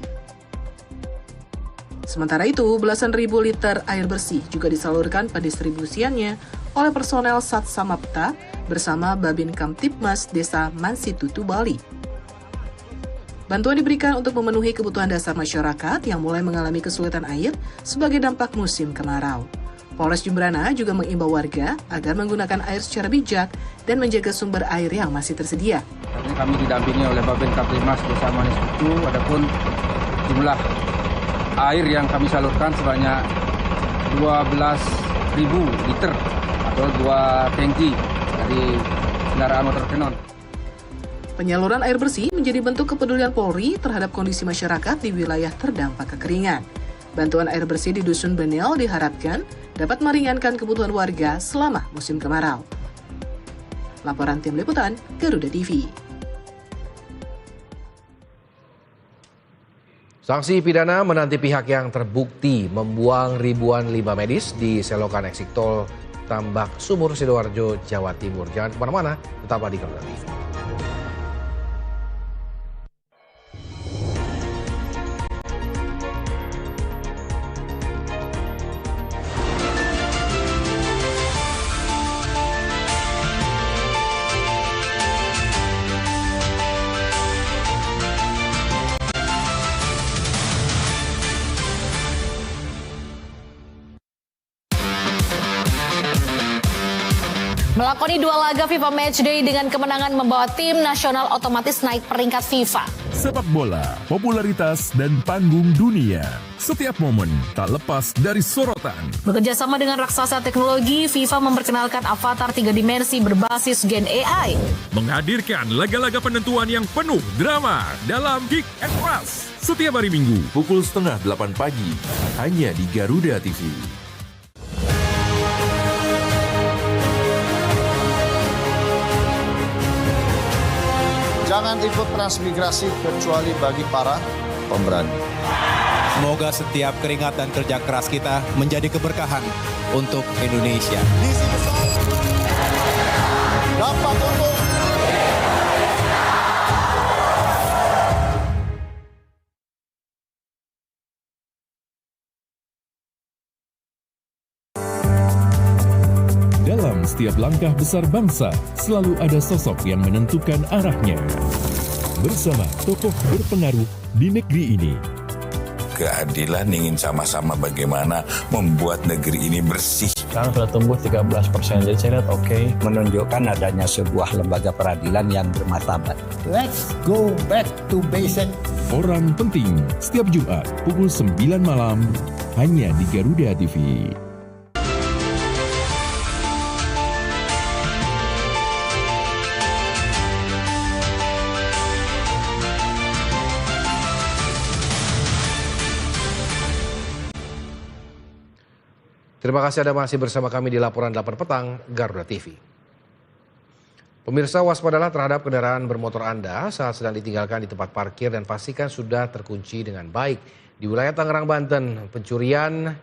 S3: Sementara itu, belasan ribu liter air bersih juga disalurkan pendistribusiannya oleh personel Satsamapta bersama Babin Kamtipmas Desa Mansitutu, Bali. Bantuan diberikan untuk memenuhi kebutuhan dasar masyarakat yang mulai mengalami kesulitan air sebagai dampak musim kemarau. Polres Jembrana juga mengimbau warga agar menggunakan air secara bijak dan menjaga sumber air yang masih tersedia.
S26: Kami didampingi oleh Babin Kamtipmas Desa Mansitutu, adapun jumlah air yang kami salurkan sebanyak 12.000 liter atau 2 tangki dari kendaraan motor Kenon.
S3: Penyaluran air bersih menjadi bentuk kepedulian Polri terhadap kondisi masyarakat di wilayah terdampak kekeringan. Bantuan air bersih di Dusun Benel diharapkan dapat meringankan kebutuhan warga selama musim kemarau. Laporan Tim Liputan, Garuda TV.
S2: Sanksi pidana menanti pihak yang terbukti membuang ribuan limbah medis di selokan eksik tol Tambak Sumur, Sidoarjo, Jawa Timur. Jangan kemana-mana, tetaplah di Garuda TV.
S13: Melakoni 2 laga FIFA Matchday dengan kemenangan membawa tim nasional otomatis naik peringkat FIFA.
S1: Sepak bola, popularitas, dan panggung dunia. Setiap momen tak lepas dari sorotan.
S13: Bekerja sama dengan raksasa teknologi, FIFA memperkenalkan avatar 3 dimensi berbasis Gen AI.
S1: Menghadirkan laga-laga penentuan yang penuh drama dalam Kick and Rush. Setiap hari Minggu, pukul 7:30 pagi. Hanya di Garuda TV.
S16: Jangan ikut transmigrasi kecuali bagi para pemberani.
S17: Semoga setiap keringat dan kerja keras kita menjadi keberkahan untuk Indonesia.
S16: Visi besar dapat untuk
S1: Dalam setiap langkah besar bangsa, selalu ada sosok yang menentukan arahnya. Bersama tokoh berpengaruh di negeri ini.
S18: Keadilan ingin sama-sama bagaimana membuat negeri ini bersih.
S9: Sekarang sudah tumbuh 13%, jadi saya lihat oke.
S19: Menunjukkan adanya sebuah lembaga peradilan yang bermartabat.
S20: Let's go back to basic.
S1: Orang penting, setiap Jumat pukul 9 malam, hanya di Garuda TV.
S2: Terima kasih Anda masih bersama kami di Laporan 8 Petang Garuda TV. Pemirsa, waspadalah terhadap kendaraan bermotor Anda saat sedang ditinggalkan di tempat parkir dan pastikan sudah terkunci dengan baik. Di wilayah Tangerang, Banten, pencurian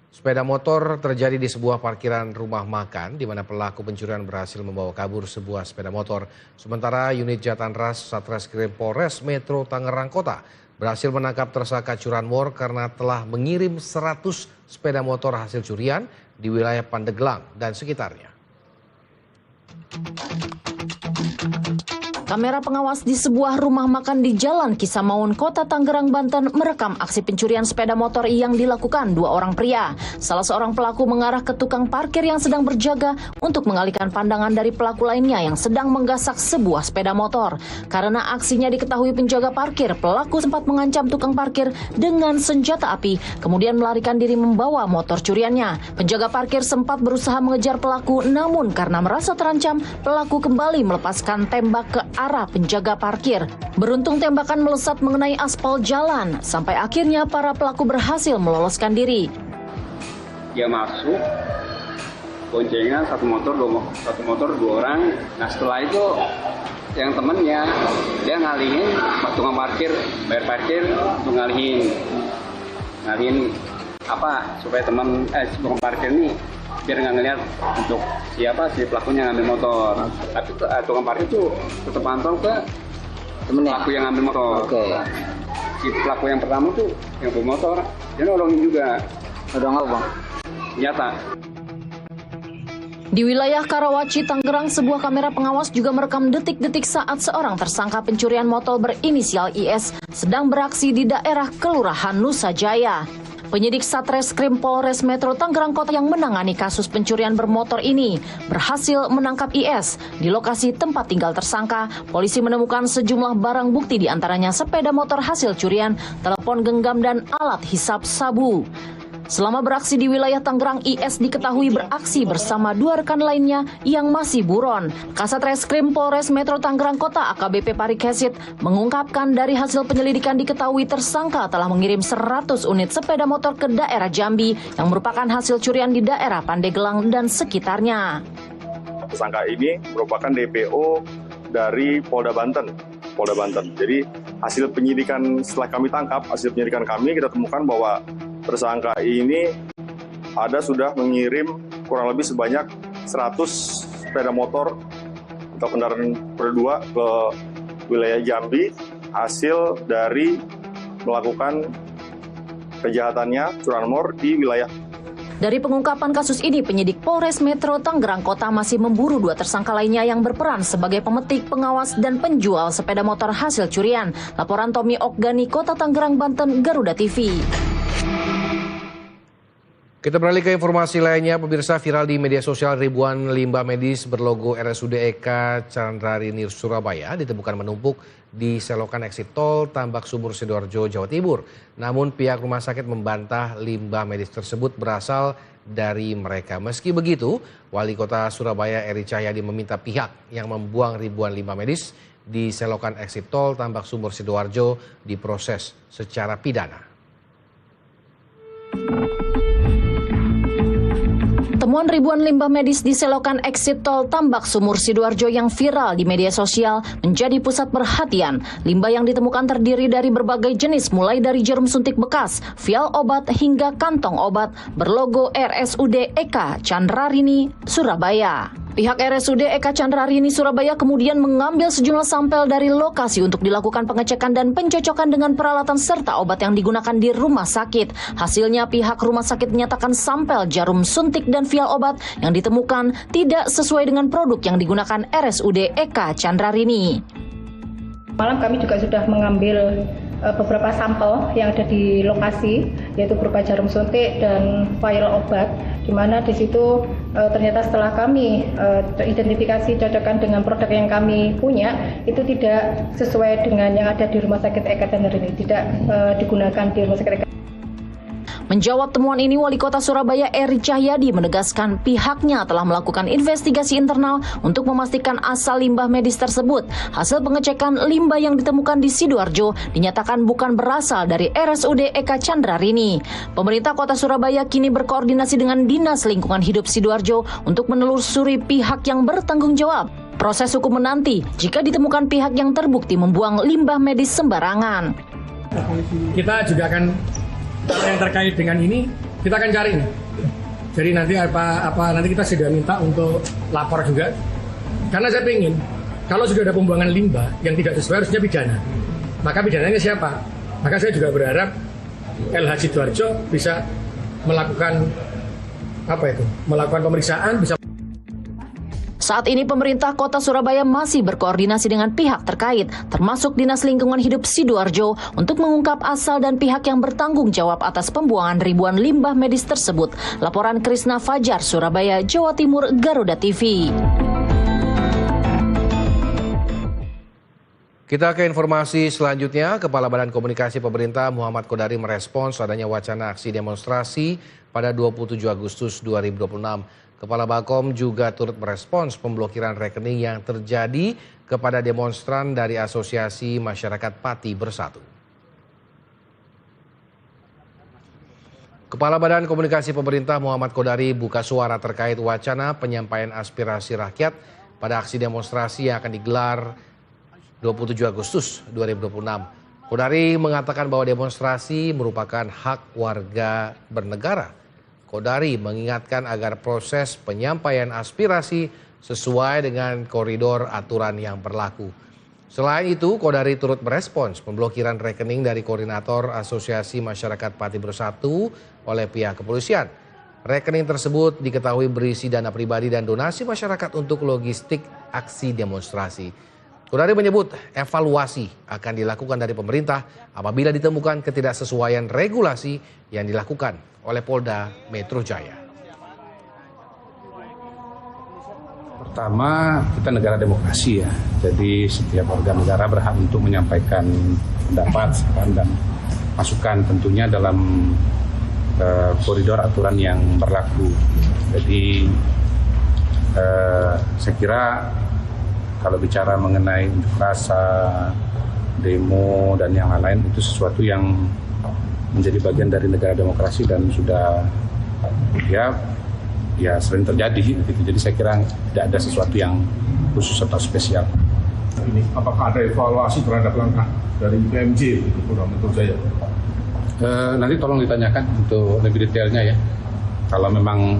S2: sepeda motor terjadi di sebuah parkiran rumah makan di mana pelaku pencurian berhasil membawa kabur sebuah sepeda motor. Sementara unit Jatanras Satreskrim Polres Metro Tangerang Kota berhasil menangkap tersangka curanmor karena telah mengirim 100 sepeda motor hasil curian di wilayah Pandeglang dan sekitarnya.
S27: Kamera pengawas di sebuah rumah makan di Jalan Kisamaun, Kota Tangerang, Banten merekam aksi pencurian sepeda motor yang dilakukan 2 orang pria. Salah seorang pelaku mengarah ke tukang parkir yang sedang berjaga untuk mengalihkan pandangan dari pelaku lainnya yang sedang menggasak sebuah sepeda motor. Karena aksinya diketahui penjaga parkir, pelaku sempat mengancam tukang parkir dengan senjata api, kemudian melarikan diri membawa motor curiannya. Penjaga parkir sempat berusaha mengejar pelaku, namun karena merasa terancam, pelaku kembali melepaskan tembak ke arah penjaga parkir. Beruntung tembakan melesat mengenai aspal jalan, sampai akhirnya para pelaku berhasil meloloskan diri.
S28: Dia masuk, boncengan satu motor 2 orang. Nah setelah itu yang temennya dia ngalihin tukang parkir, bayar parkir untuk ngalihin apa supaya tukang parkir ini biar nggak ngeliat untuk si pelakunya ngambil motor. Tapi tukang parkir itu tetap pantau ke pelaku yang ngambil motor. Si pelaku yang pertama tuh yang bawa motor, dia nolongin juga. Nolong apa bang? Senjata.
S27: Di wilayah Karawaci, Tangerang, sebuah kamera pengawas juga merekam detik-detik saat seorang tersangka pencurian motor berinisial IS sedang beraksi di daerah Kelurahan Nusa Jaya. Penyidik Satreskrim Polres Metro Tangerang Kota yang menangani kasus pencurian bermotor ini berhasil menangkap IS. Di lokasi tempat tinggal tersangka, polisi menemukan sejumlah barang bukti, diantaranya sepeda motor hasil curian, telepon genggam, dan alat hisap sabu. Selama beraksi di wilayah Tangerang, IS diketahui beraksi bersama 2 rekan lainnya yang masih buron. Kasat Reskrim Polres Metro Tangerang Kota AKBP Parikesit mengungkapkan dari hasil penyelidikan diketahui tersangka telah mengirim 100 unit sepeda motor ke daerah Jambi yang merupakan hasil curian di daerah Pandeglang dan sekitarnya.
S29: Tersangka ini merupakan DPO dari Polda Banten. Jadi hasil penyidikan setelah kami tangkap, hasil penyidikan kami kita temukan bahwa tersangka ini sudah mengirim kurang lebih sebanyak 100 sepeda motor atau kendaraan berdua ke wilayah Jambi hasil dari melakukan kejahatannya curanmor di wilayah.
S27: Dari pengungkapan kasus ini, penyidik Polres Metro Tangerang Kota masih memburu 2 tersangka lainnya yang berperan sebagai pemetik, pengawas, dan penjual sepeda motor hasil curian. Laporan Tommy Okgani, Kota Tangerang, Banten, Garuda TV.
S2: Kita beralih ke informasi lainnya, pemirsa. Viral di media sosial, ribuan limbah medis berlogo RSUD Eka Candrarini Surabaya ditemukan menumpuk di selokan exit tol Tambak Sumur Sidoarjo, Jawa Timur. Namun pihak rumah sakit membantah limbah medis tersebut berasal dari mereka. Meski begitu, Wali Kota Surabaya Eri Cahyadi meminta pihak yang membuang ribuan limbah medis di selokan exit tol Tambak Sumur Sidoarjo diproses secara pidana.
S27: Temuan ribuan limbah medis di selokan exit tol Tambak Sumur Sidoarjo yang viral di media sosial menjadi pusat perhatian. Limbah yang ditemukan terdiri dari berbagai jenis, mulai dari jarum suntik bekas, vial obat hingga kantong obat berlogo RSUD Eka Candrarini Surabaya. Pihak RSUD Eka Candrarini Surabaya kemudian mengambil sejumlah sampel dari lokasi untuk dilakukan pengecekan dan pencocokan dengan peralatan serta obat yang digunakan di rumah sakit. Hasilnya pihak rumah sakit menyatakan sampel jarum suntik dan vial obat yang ditemukan tidak sesuai dengan produk yang digunakan RSUD Eka Candrarini.
S4: Malam kami juga sudah mengambil beberapa sampel yang ada di lokasi, yaitu berupa jarum suntik dan vial obat, di mana di situ ternyata setelah kami identifikasi cocokkan dengan produk yang kami punya, itu tidak sesuai dengan yang ada di Rumah Sakit Eka Candrarini, tidak digunakan di Rumah Sakit Eka.
S27: Menjawab temuan ini, Wali Kota Surabaya Eri Cahyadi menegaskan pihaknya telah melakukan investigasi internal untuk memastikan asal limbah medis tersebut. Hasil pengecekan limbah yang ditemukan di Sidoarjo dinyatakan bukan berasal dari RSUD Eka Candrarini. Pemerintah Kota Surabaya kini berkoordinasi dengan Dinas Lingkungan Hidup Sidoarjo untuk menelusuri pihak yang bertanggung jawab. Proses hukum menanti jika ditemukan pihak yang terbukti membuang limbah medis sembarangan.
S6: Kita juga akan yang terkait dengan ini kita akan cari ini. Jadi nanti nanti kita sudah minta untuk lapor juga. Karena saya ingin kalau sudah ada pembuangan limbah yang tidak sesuai harusnya pidana. Maka pidananya siapa? Maka saya juga berharap LH Sidoarjo bisa melakukan melakukan pemeriksaan, bisa.
S27: Saat ini pemerintah Kota Surabaya masih berkoordinasi dengan pihak terkait, termasuk Dinas Lingkungan Hidup Sidoarjo, untuk mengungkap asal dan pihak yang bertanggung jawab atas pembuangan ribuan limbah medis tersebut. Laporan Krisna Fajar, Surabaya, Jawa Timur, Garuda TV.
S2: Kita ke informasi selanjutnya. Kepala Badan Komunikasi Pemerintah Muhammad Kodari merespons adanya wacana aksi demonstrasi pada 27 Agustus 2026. Kepala Bakom juga turut merespons pemblokiran rekening yang terjadi kepada demonstran dari Asosiasi Masyarakat Pati Bersatu. Kepala Badan Komunikasi Pemerintah Muhammad Kodari buka suara terkait wacana penyampaian aspirasi rakyat pada aksi demonstrasi yang akan digelar 27 Agustus 2026. Kodari mengatakan bahwa demonstrasi merupakan hak warga bernegara. Kodari mengingatkan agar proses penyampaian aspirasi sesuai dengan koridor aturan yang berlaku. Selain itu, Kodari turut merespons pemblokiran rekening dari koordinator Asosiasi Masyarakat Pati Bersatu oleh pihak kepolisian. Rekening tersebut diketahui berisi dana pribadi dan donasi masyarakat untuk logistik aksi demonstrasi. Kodari menyebut evaluasi akan dilakukan dari pemerintah apabila ditemukan ketidaksesuaian regulasi yang dilakukan oleh Polda Metro Jaya.
S10: Pertama, kita negara demokrasi ya. Jadi setiap warga negara berhak untuk menyampaikan pendapat, saran dan masukan tentunya dalam koridor aturan yang berlaku. Jadi saya kira kalau bicara mengenai unjuk rasa, demo dan yang lain itu sesuatu yang menjadi bagian dari negara demokrasi dan sudah ya sering terjadi gitu. Jadi saya kira tidak ada sesuatu yang khusus atau spesial.
S11: Ini apakah ada evaluasi terhadap langkah dari PMJ itu Polda Metro Jaya?
S10: Nanti tolong ditanyakan untuk lebih detailnya ya. Kalau memang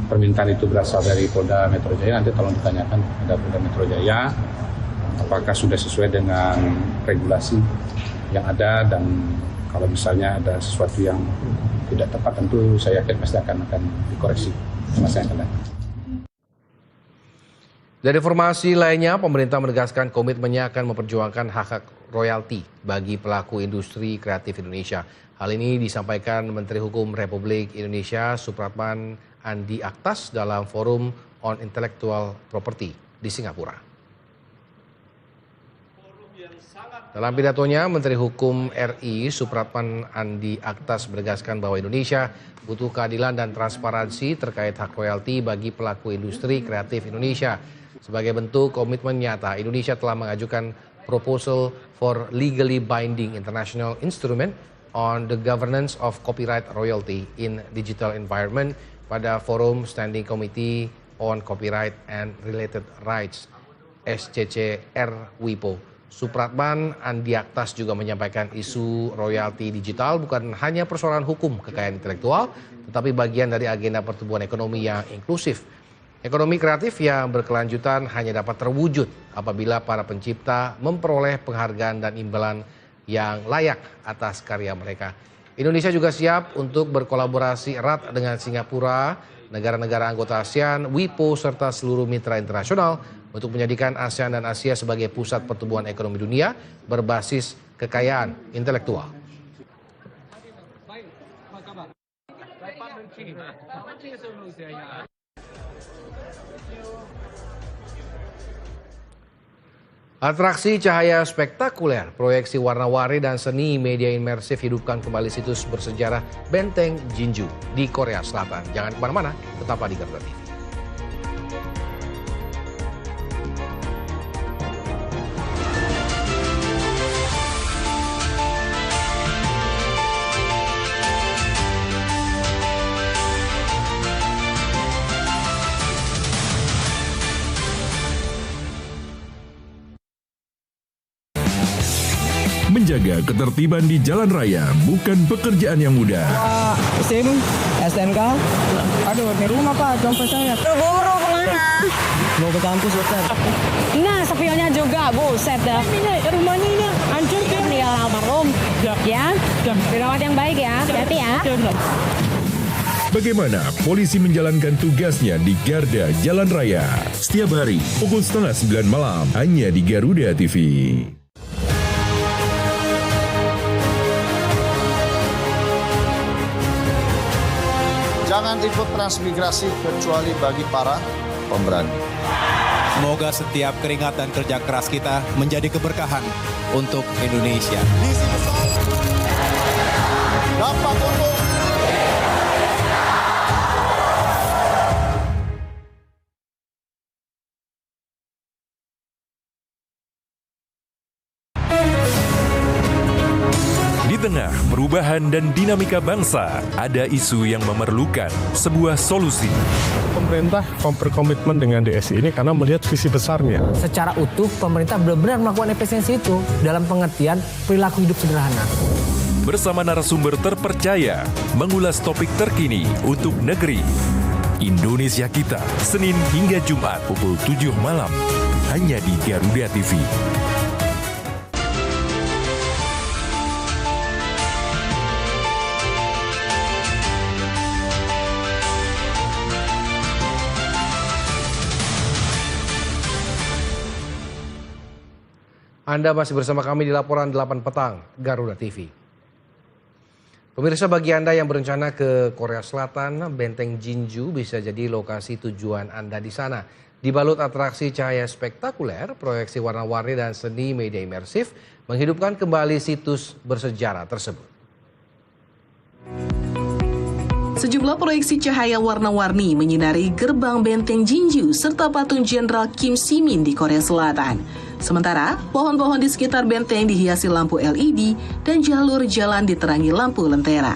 S10: permintaan itu berasal dari Polda Metro Jaya, nanti tolong ditanyakan kepada Polda Metro Jaya apakah sudah sesuai dengan regulasi yang ada, dan kalau misalnya ada sesuatu yang tidak tepat tentu saya yakin pasti akan dikoreksi masa yang akan datang.
S2: Dari informasi lainnya, pemerintah menegaskan komitmennya akan memperjuangkan hak-hak royalti bagi pelaku industri kreatif Indonesia. Hal ini disampaikan Menteri Hukum Republik Indonesia Supratman Andi Aktas dalam Forum on Intellectual Property di Singapura. Dalam pidatonya, Menteri Hukum RI Supratman Andi Aktas menegaskan bahwa Indonesia butuh keadilan dan transparansi terkait hak royalti bagi pelaku industri kreatif Indonesia. Sebagai bentuk komitmen nyata, Indonesia telah mengajukan proposal for legally binding international instrument on the governance of copyright royalty in digital environment pada Forum Standing Committee on Copyright and Related Rights SCCR WIPO. Supratman Andi Aktas juga menyampaikan isu royalti digital bukan hanya persoalan hukum kekayaan intelektual, tetapi bagian dari agenda pertumbuhan ekonomi yang inklusif. Ekonomi kreatif yang berkelanjutan hanya dapat terwujud apabila para pencipta memperoleh penghargaan dan imbalan yang layak atas karya mereka. Indonesia juga siap untuk berkolaborasi erat dengan Singapura, negara-negara anggota ASEAN, WIPO, serta seluruh mitra internasional untuk menjadikan ASEAN dan Asia sebagai pusat pertumbuhan ekonomi dunia berbasis kekayaan intelektual. Atraksi cahaya spektakuler, proyeksi warna-warni dan seni media imersif hidupkan kembali situs bersejarah Benteng Jinju di Korea Selatan. Jangan kemana-mana, tetaplah di Garuda TV.
S1: Menjaga ketertiban di jalan raya bukan pekerjaan yang mudah.
S9: SIM, STNK, aduh di rumah Pak, dompet saya.
S15: Buru kemana?
S9: Mau ke kampus Ustaz.
S15: Nah, spionnya juga, buset dah. Rumahnya ini hancur kan? Meninggal almarhum. Ya, dirawat yang baik ya, hati ya.
S1: Bagaimana polisi menjalankan tugasnya di garda jalan raya? Setiap hari pukul 8:30 malam hanya di Garuda TV.
S16: Jangan ikut transmigrasi kecuali bagi para pemberani.
S17: Semoga setiap keringat dan kerja keras kita menjadi keberkahan untuk Indonesia.
S16: Dapat untuk
S1: Di tengah perubahan dan dinamika bangsa, ada isu yang memerlukan sebuah solusi.
S11: Pemerintah berkomitmen dengan DSI ini karena melihat visi besarnya.
S7: Secara utuh, pemerintah benar-benar melakukan efisiensi itu dalam pengertian perilaku hidup sederhana.
S1: Bersama narasumber terpercaya, mengulas topik terkini untuk negeri. Indonesia Kita, Senin hingga Jumat pukul 7 malam, hanya di Garuda TV.
S2: Anda masih bersama kami di laporan 8 petang Garuda TV. Pemirsa, bagi Anda yang berencana ke Korea Selatan, Benteng Jinju bisa jadi lokasi tujuan Anda di sana. Dibalut atraksi cahaya spektakuler, proyeksi warna-warni dan seni media imersif menghidupkan kembali situs bersejarah tersebut.
S3: Sejumlah proyeksi cahaya warna-warni menyinari gerbang Benteng Jinju serta patung Jenderal Kim Si-min di Korea Selatan. Sementara, pohon-pohon di sekitar benteng dihiasi lampu LED dan jalur jalan diterangi lampu lentera.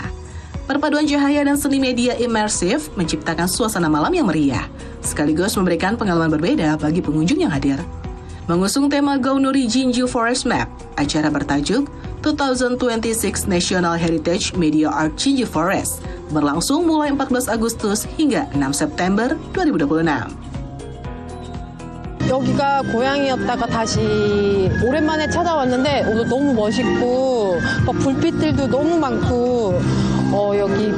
S3: Perpaduan cahaya dan seni media imersif menciptakan suasana malam yang meriah, sekaligus memberikan pengalaman berbeda bagi pengunjung yang hadir. Mengusung tema Gaonori Jinju Forest Map, acara bertajuk 2026 National Heritage Media Art Jinju Forest berlangsung mulai 14 Agustus hingga 6 September 2026.
S8: 여기가 고향이었다가 다시 오랜만에 찾아왔는데 오늘 너무 멋있고 불빛들도 너무 많고 여기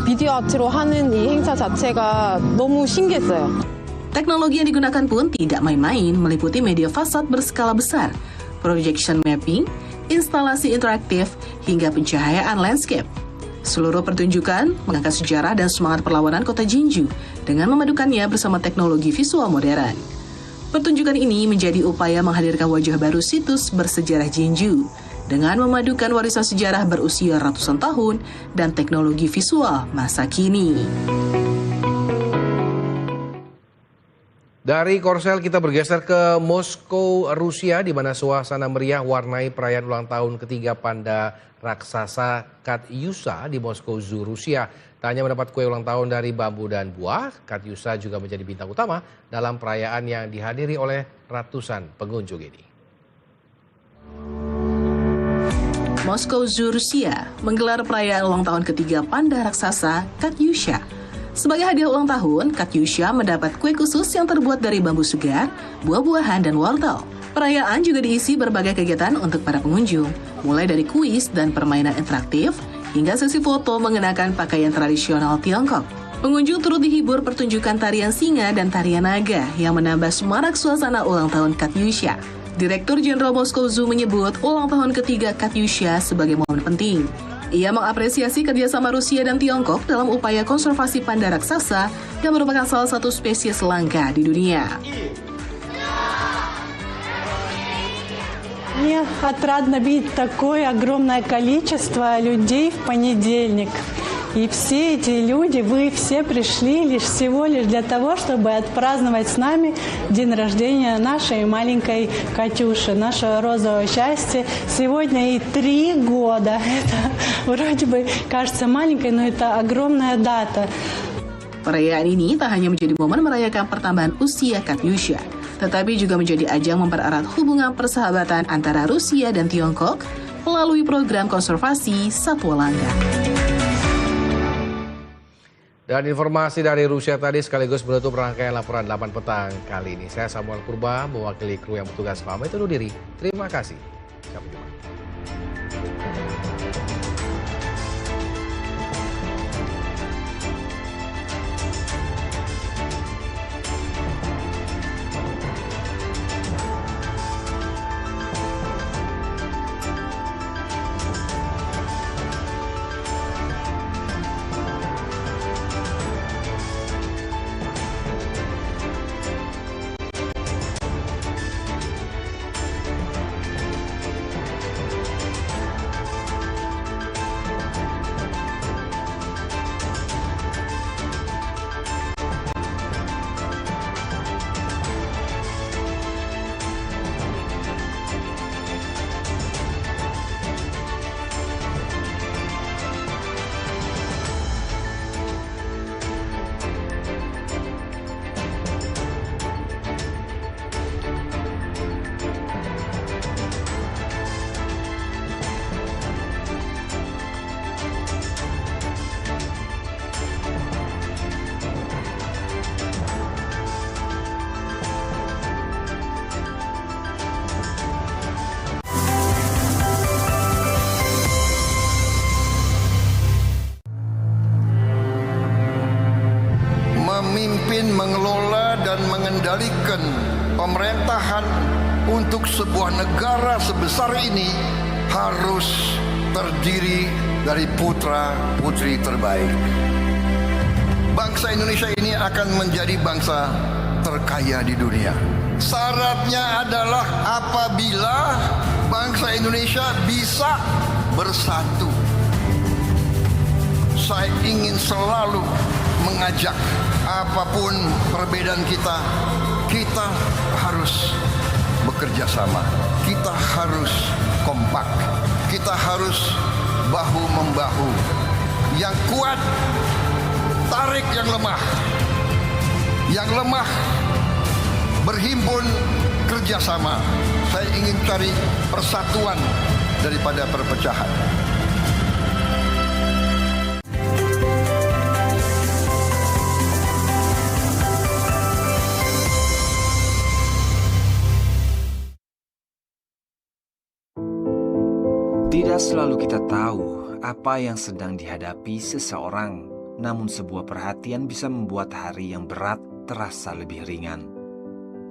S8: 미디어 아트로 하는 이 행사 자체가 너무 신기했어요.
S3: Teknologi yang digunakan pun tidak main-main, meliputi media fasad berskala besar, projection mapping, instalasi interaktif, hingga pencahayaan landscape. Seluruh pertunjukan mengangkat sejarah dan semangat perlawanan kota Jinju dengan memadukannya bersama teknologi visual modern. Pertunjukan ini menjadi upaya menghadirkan wajah baru situs bersejarah Jinju dengan memadukan warisan sejarah berusia ratusan tahun dan teknologi visual masa kini.
S2: Dari Korsel kita bergeser ke Moskow, Rusia, di mana suasana meriah warnai perayaan ulang tahun ketiga panda raksasa Katyusha di Moskow Zoo, Rusia. Tak hanya mendapat kue ulang tahun dari bambu dan buah, Katyusha juga menjadi bintang utama dalam perayaan yang dihadiri oleh ratusan pengunjung ini.
S3: Moskow Zoo, Rusia menggelar perayaan ulang tahun ketiga panda raksasa Katyusha. Sebagai hadiah ulang tahun, Katyusha mendapat kue khusus yang terbuat dari bambu segar, buah-buahan, dan wortel. Perayaan juga diisi berbagai kegiatan untuk para pengunjung, mulai dari kuis dan permainan interaktif, hingga sesi foto mengenakan pakaian tradisional Tiongkok. Pengunjung turut dihibur pertunjukan tarian singa dan tarian naga yang menambah semarak suasana ulang tahun Katyusha. Direktur Jenderal Moskow Zoo menyebut ulang tahun ketiga Katyusha sebagai momen penting. Ia mengapresiasi kerjasama Rusia dan Tiongkok dalam upaya konservasi panda raksasa yang merupakan salah satu spesies langka di dunia.
S5: Мне отрадно видеть такое огромное количество людей в понедельник. И все эти люди, вы все пришли всего лишь для того, чтобы отпраздновать с нами день рождения нашей маленькой Катюши, нашего розового счастья. Сегодня ей 3 года. Это вроде бы кажется маленькой, но это огромная дата.
S3: Perayaan ini tak hanya menjadi momen merayakan pertambahan usia Katyusha, tetapi juga menjadi ajang mempererat hubungan persahabatan antara Rusia dan Tiongkok melalui program konservasi satwa langka.
S2: Dan informasi dari Rusia tadi sekaligus menutup rangkaian laporan 8 petang kali ini. Saya Samuel Purba mewakili kru yang bertugas pamit undur diri. Terima kasih. Sampai jumpa.
S16: memimpin, mengelola, dan mengendalikan pemerintahan untuk sebuah negara sebesar ini harus terdiri dari putra-putri terbaik. Bangsa Indonesia ini akan menjadi bangsa terkaya di dunia. Syaratnya adalah apabila bangsa Indonesia bisa bersatu. Saya ingin selalu mengajak, apapun perbedaan kita, kita harus bekerja sama, kita harus kompak, kita harus bahu-membahu. Yang kuat tarik yang lemah, yang lemah berhimpun kerjasama. Saya ingin cari persatuan daripada perpecahan.
S12: Tidak selalu kita tahu apa yang sedang dihadapi seseorang, namun sebuah perhatian bisa membuat hari yang berat terasa lebih ringan.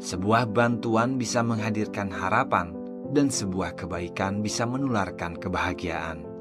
S12: Sebuah bantuan bisa menghadirkan harapan dan sebuah kebaikan bisa menularkan kebahagiaan.